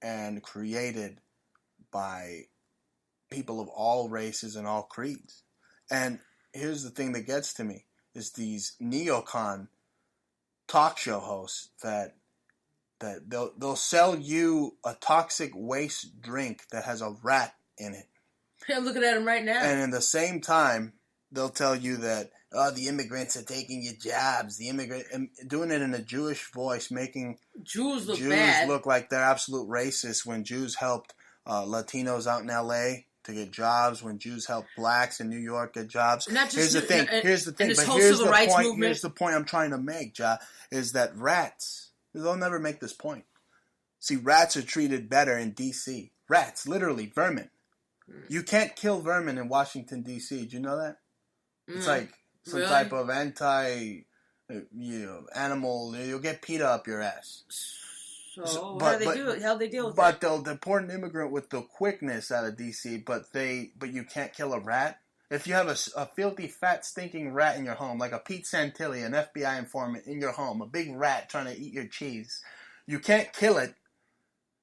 S8: and created by people of all races and all creeds. And here's the thing that gets to me, is these neocon talk show hosts that they'll sell you a toxic waste drink that has a rat in it.
S2: I'm looking at him right now.
S8: And in the same time, they'll tell you that, oh, the immigrants are taking your jobs. Doing it in a Jewish voice, making
S2: Jews look
S8: Jews
S2: bad.
S8: look like they're absolute racists when Jews helped Latinos out in L.A. to get jobs, when Jews helped blacks in New York get jobs. Here's the thing. But here's the point I'm trying to make, Ja, is that rats, they'll never make this point. See, rats are treated better in D.C. Rats, literally, vermin. You can't kill vermin in Washington, D.C. Did you know that? It's like some type of animal. You'll get PETA up your ass.
S2: So how do they deal with
S8: but
S2: that?
S8: they'll deport an immigrant with the quickness out of D.C., but you can't kill a rat. If you have a filthy, fat, stinking rat in your home, like a Pete Santilli, an FBI informant in your home, a big rat trying to eat your cheese, you can't kill it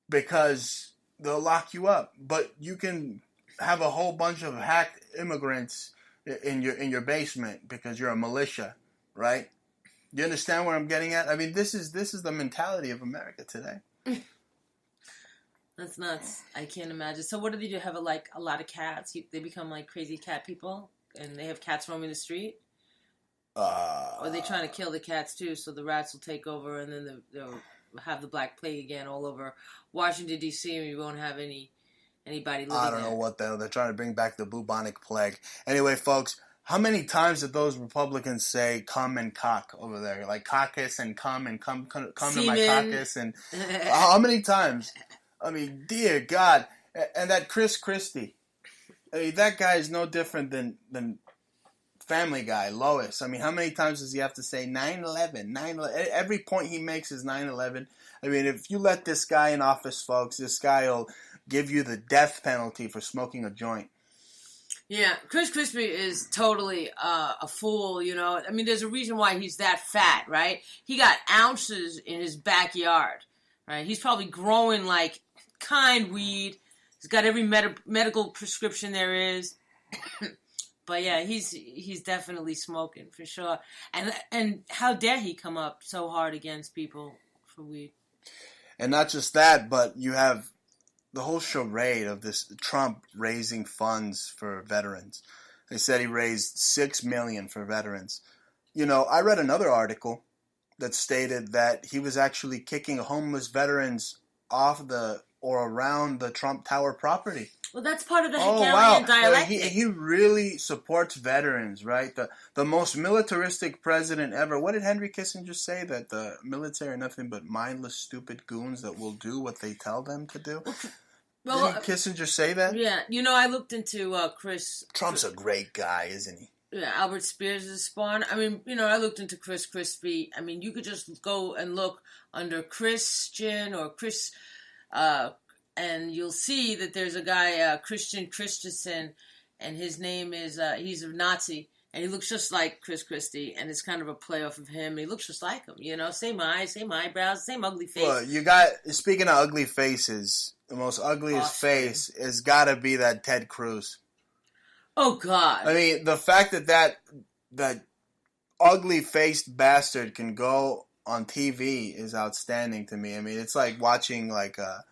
S8: because they'll lock you up. But you can have a whole bunch of hacked immigrants in your basement because you're a militia, right? You understand where I'm getting at? I mean, this is the mentality of America today.
S2: That's nuts. I can't imagine. So what do they do? Have a lot of cats? They become like crazy cat people, and they have cats roaming the street? Or are they trying to kill the cats too, so the rats will take over, and then they'll have the Black Plague again all over Washington, D.C., and we won't have anybody living there.
S8: I don't know what they're trying to bring back the bubonic plague. Anyway, folks, how many times did those Republicans say "come" and "cock" over there? Like caucus and come to my caucus, and how many times? I mean, dear God. And that Chris Christie, I mean, that guy is no different than Family Guy, Lois. I mean, how many times does he have to say 9/11? 9/11? Every point he makes is 9/11. I mean, if you let this guy in office, folks, this guy will give you the death penalty for smoking a joint.
S2: Yeah, Chris Christie is totally a fool, you know. I mean, there's a reason why he's that fat, right? He got ounces in his backyard, right? He's probably growing like kind weed. He's got every medical prescription there is. But yeah, he's definitely smoking for sure. And how dare he come up so hard against people for weed?
S8: And not just that, but you have the whole charade of this Trump raising funds for veterans. They said he raised $6 million for veterans. You know, I read another article that stated that he was actually kicking homeless veterans off or around the Trump Tower property.
S2: Well, that's part of the Hegelian dialectic.
S8: He really supports veterans, right? The most militaristic president ever. What did Henry Kissinger say? That the military are nothing but mindless, stupid goons that will do what they tell them to do?
S2: Well,
S8: didn't Kissinger say that?
S2: Yeah. You know, I looked into Chris...
S8: Trump's a great guy, isn't he?
S2: Yeah, Albert Spears' spawn. I mean, you know, I looked into Chris Christie. I mean, you could just go and look under Christian or Chris... and you'll see that there's a guy, Christian Christensen, and his name is, he's a Nazi. And he looks just like Chris Christie, and it's kind of a play off of him. And he looks just like him, you know, same eyes, same eyebrows, same ugly face.
S8: Well, you got, speaking of ugly faces, the most ugliest face has got to be that Ted Cruz.
S2: Oh, God.
S8: I mean, the fact that ugly-faced bastard can go on TV is outstanding to me. I mean, it's like watching like a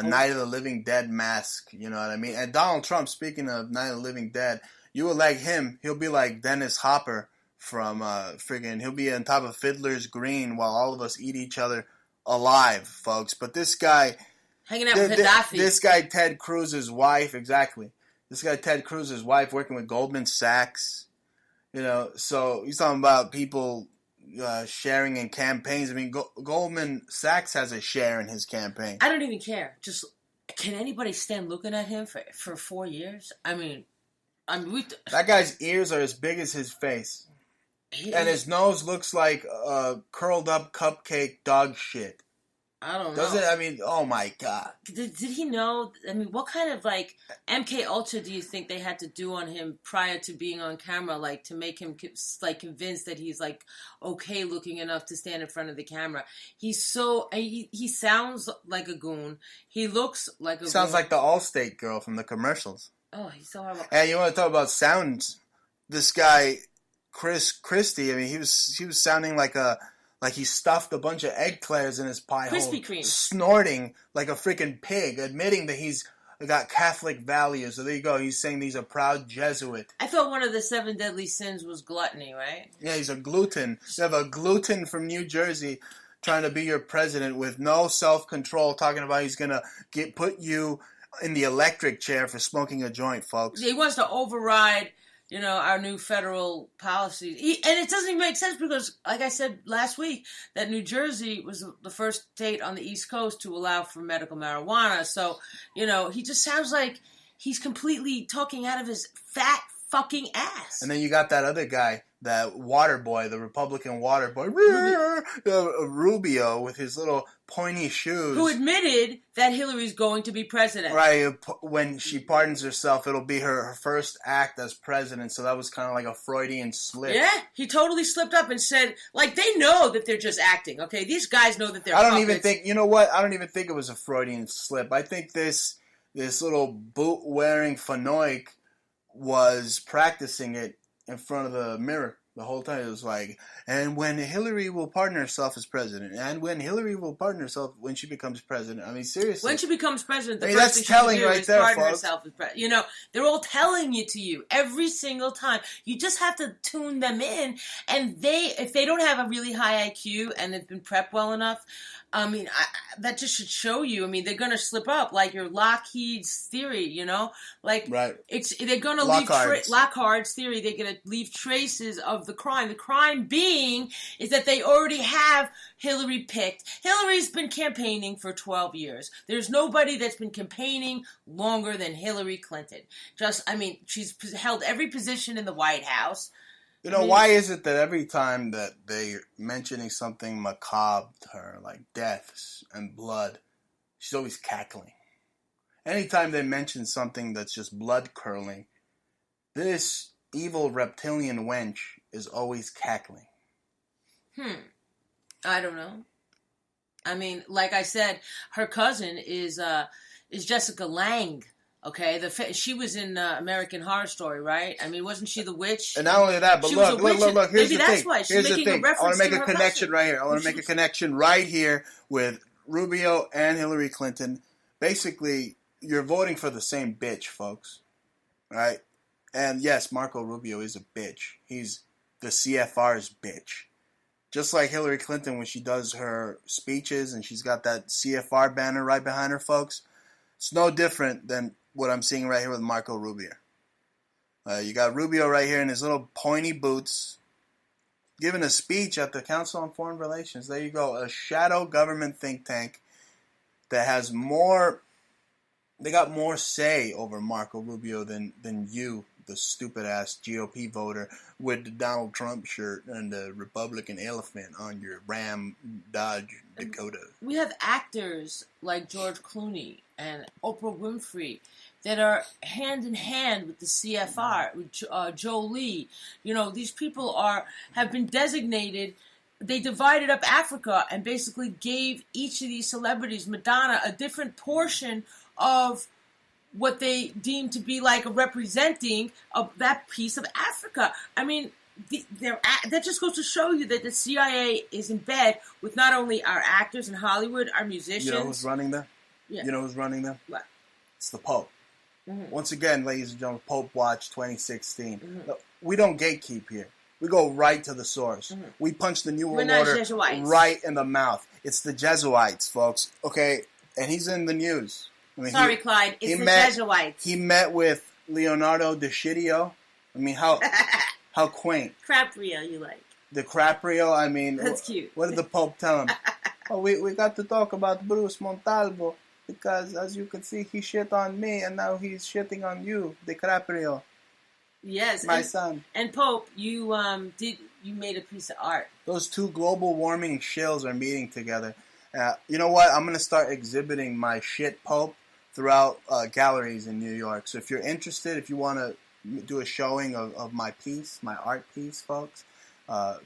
S8: Night of the Living Dead mask, you know what I mean? And Donald Trump, speaking of Night of the Living Dead, you would like him, he'll be like Dennis Hopper from he'll be on top of Fiddler's Green while all of us eat each other alive, folks. But this guy...
S2: Hanging out with Gaddafi.
S8: This guy, Ted Cruz's wife, exactly. This guy, Ted Cruz's wife, working with Goldman Sachs. You know, so he's talking about people sharing in campaigns. I mean, Goldman Sachs has a share in his campaign.
S2: I don't even care. Just, can anybody stand looking at him for 4 years? I mean,
S8: that guy's ears are as big as his face. And his nose looks like curled up cupcake dog shit.
S2: I don't know.
S8: Doesn't it? I mean, oh my God.
S2: Did he know? I mean, what kind of, like, MK Ultra do you think they had to do on him prior to being on camera, like, to make him, like, convinced that he's, like, okay looking enough to stand in front of the camera? He's so, he sounds like a goon. He looks like a goon.
S8: Sounds like the Allstate girl from the commercials.
S2: Oh, he's so horrible.
S8: And you want to talk about sounds? This guy, Chris Christie, I mean, he was sounding like he stuffed a bunch of eclairs in his pie hole.
S2: Krispy Kreme.
S8: Snorting like a freaking pig, admitting that he's got Catholic values. So there you go. He's saying he's a proud Jesuit.
S2: I thought one of the 7 deadly sins was gluttony, right?
S8: Yeah, he's a gluten. You have a gluten from New Jersey trying to be your president with no self-control, talking about he's going to put you in the electric chair for smoking a joint, folks.
S2: He wants to override, you know, our new federal policies. And it doesn't even make sense because, like I said last week, that New Jersey was the first state on the East Coast to allow for medical marijuana. So, you know, he just sounds like he's completely talking out of his fat fucking ass.
S8: And then you got that other guy, that water boy, the Republican water boy, Rubio, with his little pointy shoes.
S2: Who admitted that Hillary's going to be president.
S8: Right, when she pardons herself, it'll be her first act as president, so that was kind of like a Freudian slip.
S2: Yeah, he totally slipped up and said, like, they know that they're just acting, okay? These guys know that they're
S8: I don't
S2: puppets.
S8: even think, you know what? I don't even think it was a Freudian slip. I think this little boot-wearing fanoik was practicing it in front of the mirror the whole time. It was like, and when Hillary will pardon herself as president, and when Hillary will pardon herself when she becomes president. I mean, seriously.
S2: When she becomes president, the
S8: I mean,
S2: first
S8: that's
S2: thing she
S8: telling
S2: should do
S8: right
S2: is
S8: there,
S2: pardon
S8: folks.
S2: herself as president. You know, they're all telling it to you every single time. You just have to tune them in, and if they don't have a really high IQ and they've been prepped well enough, I mean, that just should show you. I mean, they're going to slip up, like your Lockheed's theory, you know? Like,
S8: right.
S2: They're going to leave Lockhart's theory, they're going to leave traces of the crime. The crime being is that they already have Hillary picked. Hillary's been campaigning for 12 years. There's nobody that's been campaigning longer than Hillary Clinton. She's held every position in the White House.
S8: You know, why is it that every time that they're mentioning something macabre to her, like deaths and blood, she's always cackling? Anytime they mention something that's just blood-curdling, this evil reptilian wench is always cackling.
S2: I don't know. I mean, like I said, her cousin is Jessica Lange. Okay, she was in American Horror Story, right? I mean, wasn't she the witch?
S8: And not only that, but look. Here's
S2: Maybe
S8: the
S2: that's
S8: thing.
S2: why she's making a reference.
S8: I want to make
S2: to
S8: a connection right here. I want to make a connection right here with Rubio and Hillary Clinton. Basically, you're voting for the same bitch, folks. Right? And yes, Marco Rubio is a bitch. He's the CFR's bitch. Just like Hillary Clinton when she does her speeches and she's got that CFR banner right behind her, folks. It's no different than what I'm seeing right here with Marco Rubio. You got Rubio right here in his little pointy boots giving a speech at the Council on Foreign Relations. There you go. A shadow government think tank that has they got more say over Marco Rubio than you, the stupid-ass GOP voter with the Donald Trump shirt and the Republican elephant on your Ram Dodge Dakota.
S2: We have actors like George Clooney and Oprah Winfrey that are hand in hand with the CFR, with Joe Lee. You know, these people have been designated. They divided up Africa and basically gave each of these celebrities, Madonna, a different portion of what they deem to be like a representing of that piece of Africa. I mean, that just goes to show you that the CIA is in bed with not only our actors in Hollywood, our musicians.
S8: You know who's running them?
S2: Yeah.
S8: You know who's running them?
S2: What?
S8: It's the Pope.
S2: Mm-hmm.
S8: Once again, ladies and gentlemen, Pope Watch 2016. Mm-hmm. We don't gatekeep here. We go right to the source. Mm-hmm. We punch the New World Order right in the mouth. It's the Jesuits, folks. Okay? And he's in the news. I mean,
S2: Sorry, Clyde. It's the Jesuits.
S8: He met with Leonardo DiCaprio. I mean, how quaint.
S2: Craprio, you like.
S8: DiCaprio, I mean.
S2: That's cute.
S8: What did the Pope tell him? We got to talk about Bruce Montalvo because, as you can see, he shit on me and now he's shitting on you, DiCaprio.
S2: Yes,
S8: my son.
S2: And Pope, you made a piece of art.
S8: Those two global warming shills are meeting together. You know what? I'm gonna start exhibiting my shit Pope throughout galleries in New York. So if you're interested, if you want to do a showing of my piece, my art piece, folks,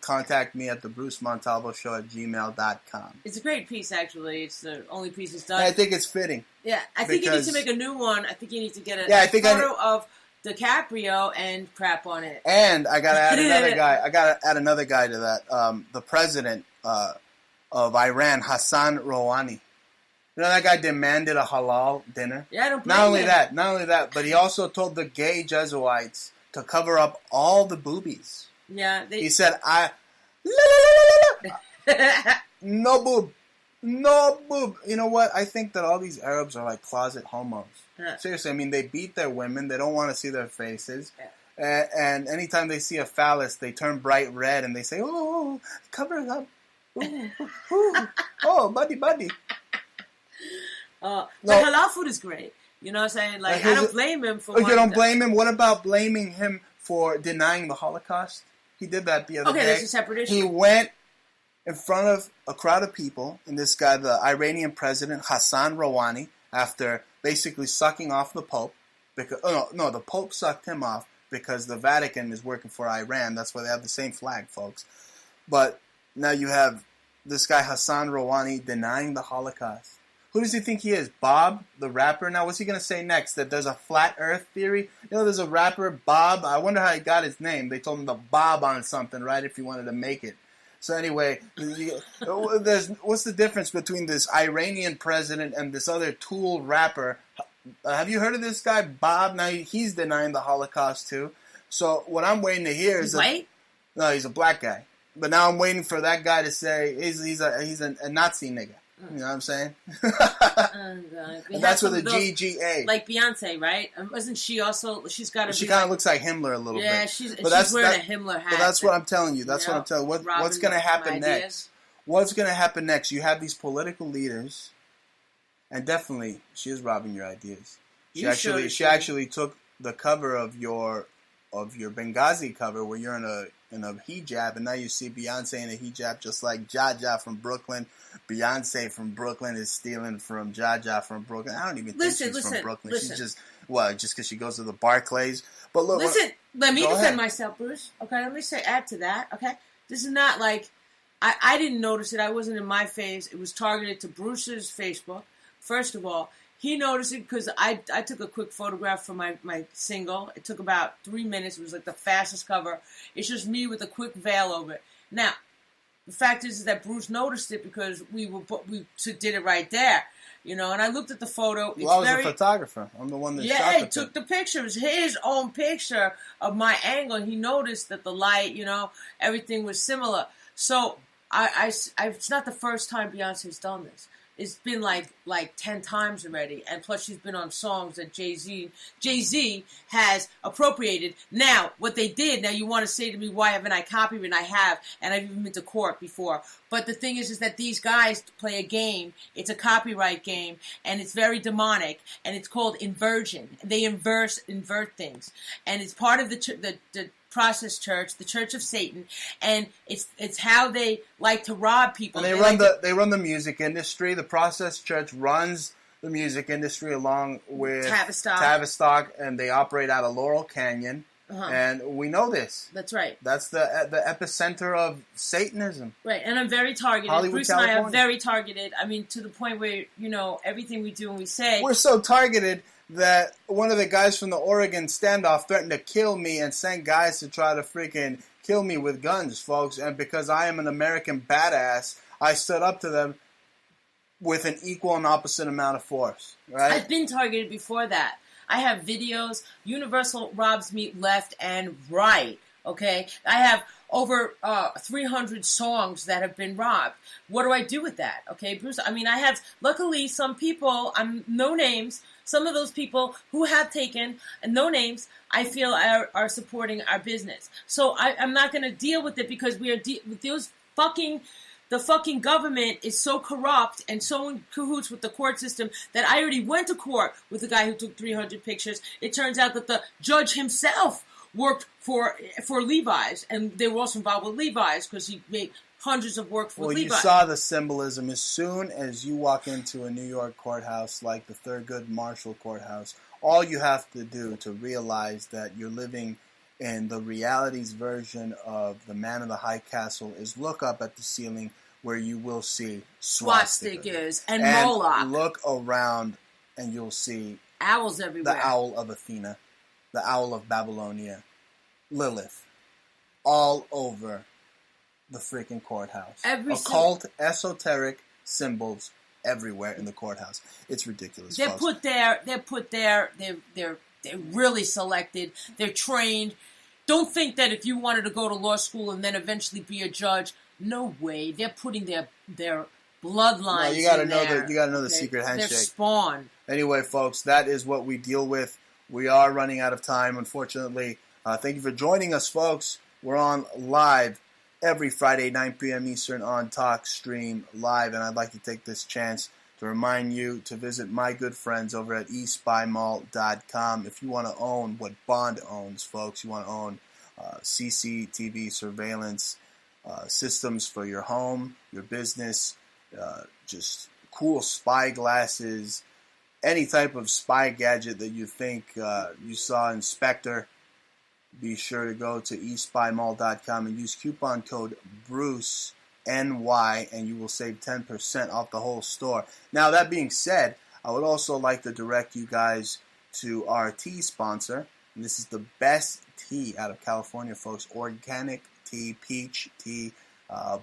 S8: contact me at the BruceMontalvoShow@gmail.com.
S2: It's a great piece, actually. It's the only piece it's done.
S8: I think it's fitting.
S2: Yeah, I think you need to make a new one. I think you need to get a photo of DiCaprio and crap on it.
S8: And I gotta add another guy. I gotta add another guy to that. The president of Iran, Hassan Rouhani. You know that guy demanded a halal dinner?
S2: Yeah, I don't blame him.
S8: Not only that, but he also told the gay Jesuits to cover up all the boobies.
S2: Yeah.
S8: He said, no boob. No boob. You know what? I think that all these Arabs are like closet homos. Yeah. Seriously, I mean, they beat their women. They don't want to see their faces. Yeah. And anytime they see a phallus, they turn bright red and they say, oh, cover it up. Ooh, ooh. Oh, buddy.
S2: But halal food is great. You know what I'm saying? Like, I don't blame him for
S8: you don't blame him? What about blaming him for denying the Holocaust? He did that the other day.
S2: Okay, that's a separate issue.
S8: He went in front of a crowd of people, and this guy, the Iranian president, Hassan Rouhani, after basically sucking off the Pope, because the Pope sucked him off because the Vatican is working for Iran. That's why they have the same flag, folks. But now you have this guy, Hassan Rouhani, denying the Holocaust. Who does he think he is? Bob, the rapper? Now, what's he going to say next? That there's a flat earth theory? You know, there's a rapper, Bob. I wonder how he got his name. They told him to bob on something, right, if he wanted to make it. So anyway, what's the difference between this Iranian president and this other tool rapper? Have you heard of this guy, Bob? Now, he's denying the Holocaust, too. So what I'm waiting to hear is...
S2: white?
S8: No, he's a black guy. But now I'm waiting for that guy to say he's a Nazi nigga. You know what I'm saying? And that's with a GGA.
S2: Like Beyonce, right? Wasn't she also? She's got to.
S8: She kind of looks like Himmler a little bit.
S2: Yeah, she's wearing a Himmler hat.
S8: But that's what I'm telling you. That's what I'm telling you. What's going to happen next? What's going to happen next? You have these political leaders, and definitely she is robbing your ideas. She actually took the cover of your Benghazi cover where you're in a hijab, and now you see Beyonce in a hijab, just like Jaja from Brooklyn. Beyonce from Brooklyn is stealing from Jaja from Brooklyn. I don't even think she's from Brooklyn. She's just because she goes to the Barclays. But look,
S2: let me defend myself, Bruce. Okay, let me add to that. Okay, this is not like I didn't notice it. I wasn't in my phase. It was targeted to Bruce's Facebook. First of all, he noticed it because I took a quick photograph for my single. It took about 3 minutes. It was like the fastest cover. It's just me with a quick veil over it. Now, the fact is that Bruce noticed it because we did it right there, you know. And I looked at the photo.
S8: Well, I was a photographer. I'm the one that shot
S2: he took the picture. It was his own picture of my angle, and he noticed that the light, you know, everything was similar. So it's not the first time Beyonce's done this. It's been like 10 times already, and plus she's been on songs that Jay-Z has appropriated. Now, what they did, now you want to say to me, why haven't I copied it? I have, and I've even been to court before. But the thing is that these guys play a game. It's a copyright game, and it's very demonic, and it's called inversion. They invert things, and it's part of the process church, the Church of Satan, and it's how they like to rob people.
S8: And they run the music industry. The process church runs the music industry along with
S2: Tavistock,
S8: and they operate out of Laurel Canyon. And we know this.
S2: That's right.
S8: That's the epicenter of Satanism.
S2: Right, and I'm very targeted.
S8: Hollywood,
S2: Bruce
S8: California.
S2: and I are very targeted. I mean, to the point where, everything we do and we say...
S8: We're so targeted that one of the guys from the Oregon standoff threatened to kill me and sent guys to try to freaking kill me with guns, folks. And because I am an American badass, I stood up to them with an equal and opposite amount of force. Right?
S2: I've been targeted before that. I have videos. Universal robs me left and right. Okay? I have over 300 songs that have been robbed. What do I do with that? Okay, Bruce? I mean, I have, luckily, some people, no names, some of those people who have taken, no names, I feel are supporting our business. So I'm not going to deal with it because we are with those the fucking government is so corrupt and so in cahoots with the court system that I already went to court with the guy who took 300 pictures. It turns out that the judge himself worked for Levi's, and they were also involved with Levi's because he made hundreds of work for Levi's.
S8: Well, you saw the symbolism. As soon as you walk into a New York courthouse like the Thurgood Marshall Courthouse, all you have to do to realize that you're living in the reality's version of the Man in the High Castle is look up at the ceiling where you will see
S2: swastikas and Moloch.
S8: Look around and you'll see
S2: owls everywhere.
S8: The owl of Athena, the owl of Babylonia, Lilith, all over the freaking courthouse. Occult, esoteric symbols everywhere in the courthouse. It's ridiculous.
S2: They're put there. They're really selected. They're trained. Don't think that if you wanted to go to law school and then eventually be a judge, no way. They're putting their bloodlines.
S8: No, you gotta know the secret handshake.
S2: Their spawn.
S8: Anyway, folks, that is what we deal with. We are running out of time, unfortunately. Thank you for joining us, folks. We're on live every Friday, 9 p.m. Eastern on TalkStream Live, and I'd like to take this chance to remind you to visit my good friends over at eSpyMall.com. If you want to own what Bond owns, folks, you want to own CCTV surveillance systems for your home, your business, just cool spy glasses, any type of spy gadget that you think you saw in Spectre, be sure to go to eSpyMall.com and use coupon code BruceNY and you will save 10% off the whole store. Now, that being said, I would also like to direct you guys to our tea sponsor. And this is the best tea out of California, folks. Organic tea, peach tea,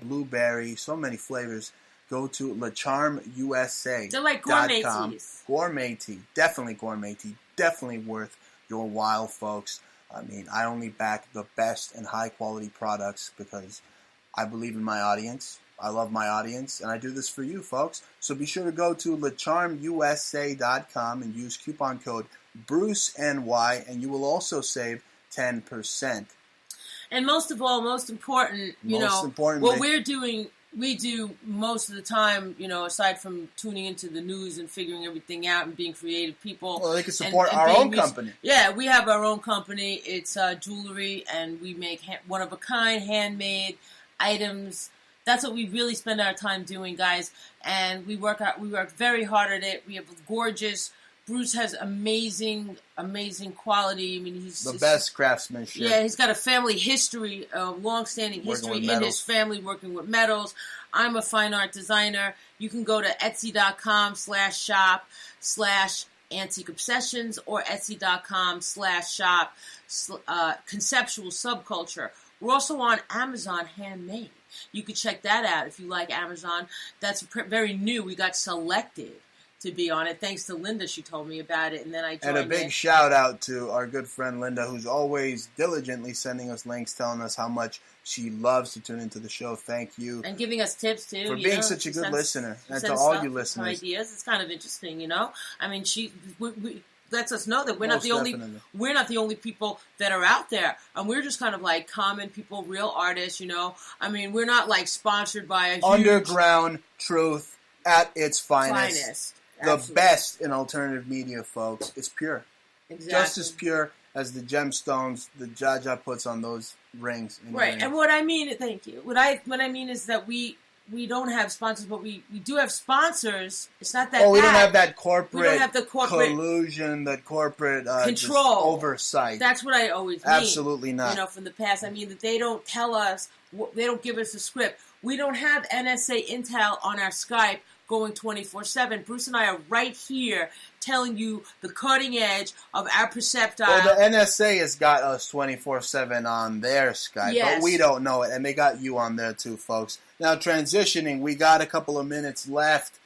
S8: blueberry, so many flavors. Go to LaCharmUSA.com.
S2: They're like gourmet teas.
S8: Gourmet tea. Definitely gourmet tea. Definitely worth your while, folks. I mean, I only back the best and high-quality products because I believe in my audience. I love my audience, and I do this for you, folks. So be sure to go to LaCharmUSA.com and use coupon code BruceNY, and you will also save 10%.
S2: And most of all, most important, what we're doing, we do most of the time, aside from tuning into the news and figuring everything out and being creative people.
S8: Well, they can support our own company.
S2: Yeah, we have our own company. It's jewelry, and we make one-of-a-kind, handmade items. That's what we really spend our time doing, guys. And we work very hard at it. We have gorgeous. Bruce has amazing quality. I mean, he's
S8: the best craftsmanship.
S2: Yeah, he's got a family history, a long-standing history in his family working with metals. I'm a fine art designer. You can go to Etsy.com/shop/Antique Obsessions or Etsy.com/shop Conceptual Subculture. We're also on Amazon Handmade. You can check that out if you like Amazon. That's very new. We got selected to be on it. Thanks to Linda, she told me about it, and then I joined.
S8: And a big shout out to our good friend Linda, who's always diligently sending us links, telling us how much she loves to tune into the show. Thank you.
S2: And giving us tips, too.
S8: For being such a good listener. And to all you listeners.
S2: Ideas. It's kind of interesting, I mean, she lets us know that we're not the only people that are out there. And we're just kind of like common people, real artists, I mean, we're not like sponsored by a huge...
S8: Underground truth at its finest. The
S2: Absolutely.
S8: best in alternative media, folks. It's pure.
S2: Exactly.
S8: Just as pure as the gemstones that Jaja puts on those rings.
S2: Right. And what I mean, thank you. What I mean is that we we don't have sponsors, but we do have sponsors. It's not that.
S8: Oh, we don't have that corporate.
S2: We don't have the corporate
S8: collusion, that corporate
S2: control,
S8: oversight.
S2: That's what I always mean.
S8: Absolutely not.
S2: You know, from the past, I mean that they don't tell us. They don't give us a script. We don't have NSA intel on our Skype going 24/7. Bruce and I are right here telling you the cutting edge of our perceptile.
S8: Well, the NSA has got us 24/7 on their Skype,
S2: yes.
S8: But we don't know it, and they got you on there too, folks. Now, transitioning, we got a couple of minutes left,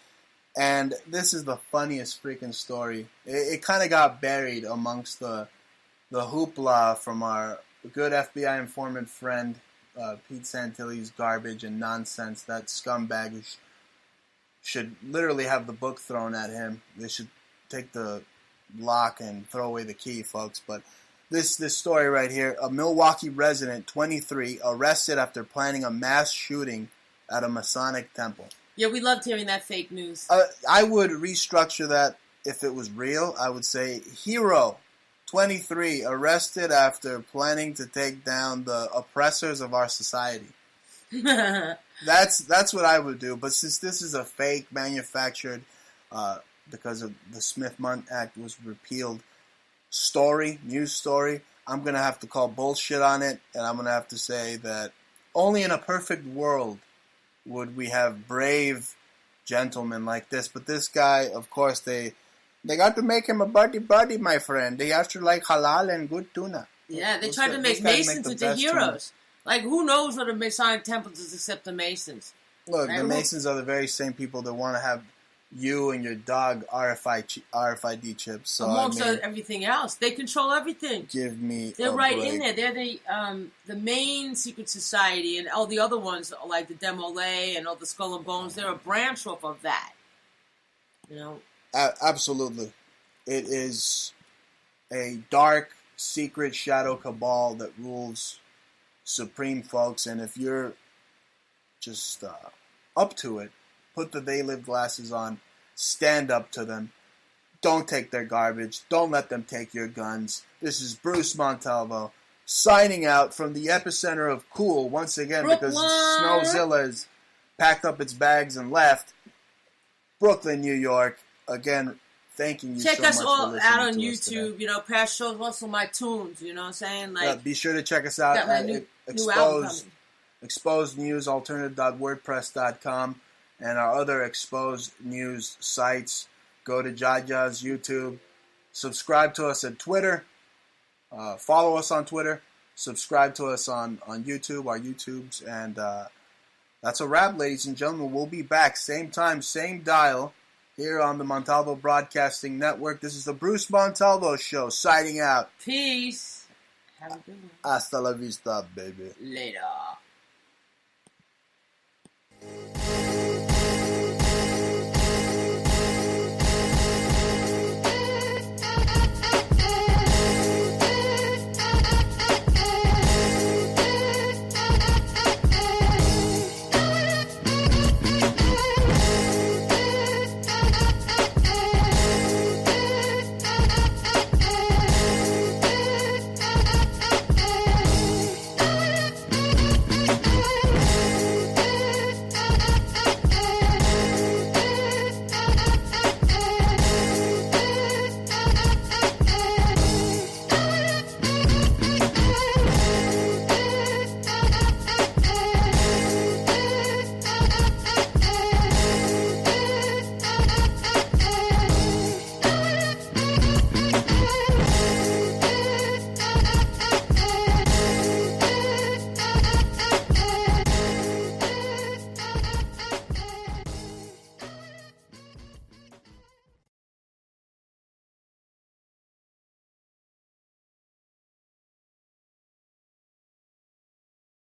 S8: and this is the funniest freaking story. It kind of got buried amongst the hoopla from our good FBI informant friend, Pete Santilli's garbage and nonsense. That scumbag who should literally have the book thrown at him. They should take the lock and throw away the key, folks. But this story right here, a Milwaukee resident, 23, arrested after planning a mass shooting at a Masonic temple.
S2: Yeah, we loved hearing that fake news.
S8: I would restructure that if it was real. I would say hero, 23, arrested after planning to take down the oppressors of our society. That's what I would do. But since this is a fake, manufactured, because of the Smith-Mundt Act was repealed, news story, I'm going to have to call bullshit on it, and I'm going to have to say that only in a perfect world would we have brave gentlemen like this. But this guy, of course, they got to make him a buddy, my friend. They have to like halal and good tuna.
S2: Yeah, they tried to make Masons into heroes. Like, who knows what a Masonic temple is except the Masons?
S8: Look, right? The Masons are the very same people that want to have you and your dog RFID chips. So,
S2: amongst everything else. They control everything.
S8: Give me
S2: They're
S8: a
S2: right
S8: break.
S2: in there. They're the main secret society, and all the other ones, like the Demole and all the Skull and Bones, they're a branch off of that. You know?
S8: Absolutely. It is a dark, secret shadow cabal that rules supreme, folks. And if you're just up to it, put the They Live glasses on, stand up to them. Don't take their garbage. Don't let them take your guns. This is Bruce Montalvo signing out from the epicenter of cool once again,
S2: Brooklyn.
S8: because Snowzilla has packed up its bags and left. Brooklyn, New York. Again, thanking you so much.
S2: Check us all out on
S8: YouTube.
S2: You know, past shows, also my tunes. You know what I'm saying? Like,
S8: be sure to check us out at
S2: new album coming.
S8: Exposed News Alternative.wordpress.com and our other Exposed News sites. Go to Jaja's YouTube. Subscribe to us at Twitter. Follow us on Twitter. Subscribe to us on YouTube, our YouTubes. And that's a wrap, ladies and gentlemen. We'll be back same time, same dial here on the Montalvo Broadcasting Network. This is the Bruce Montalvo Show, signing out.
S2: Peace. Have a good one.
S8: Hasta la vista, baby.
S2: Later.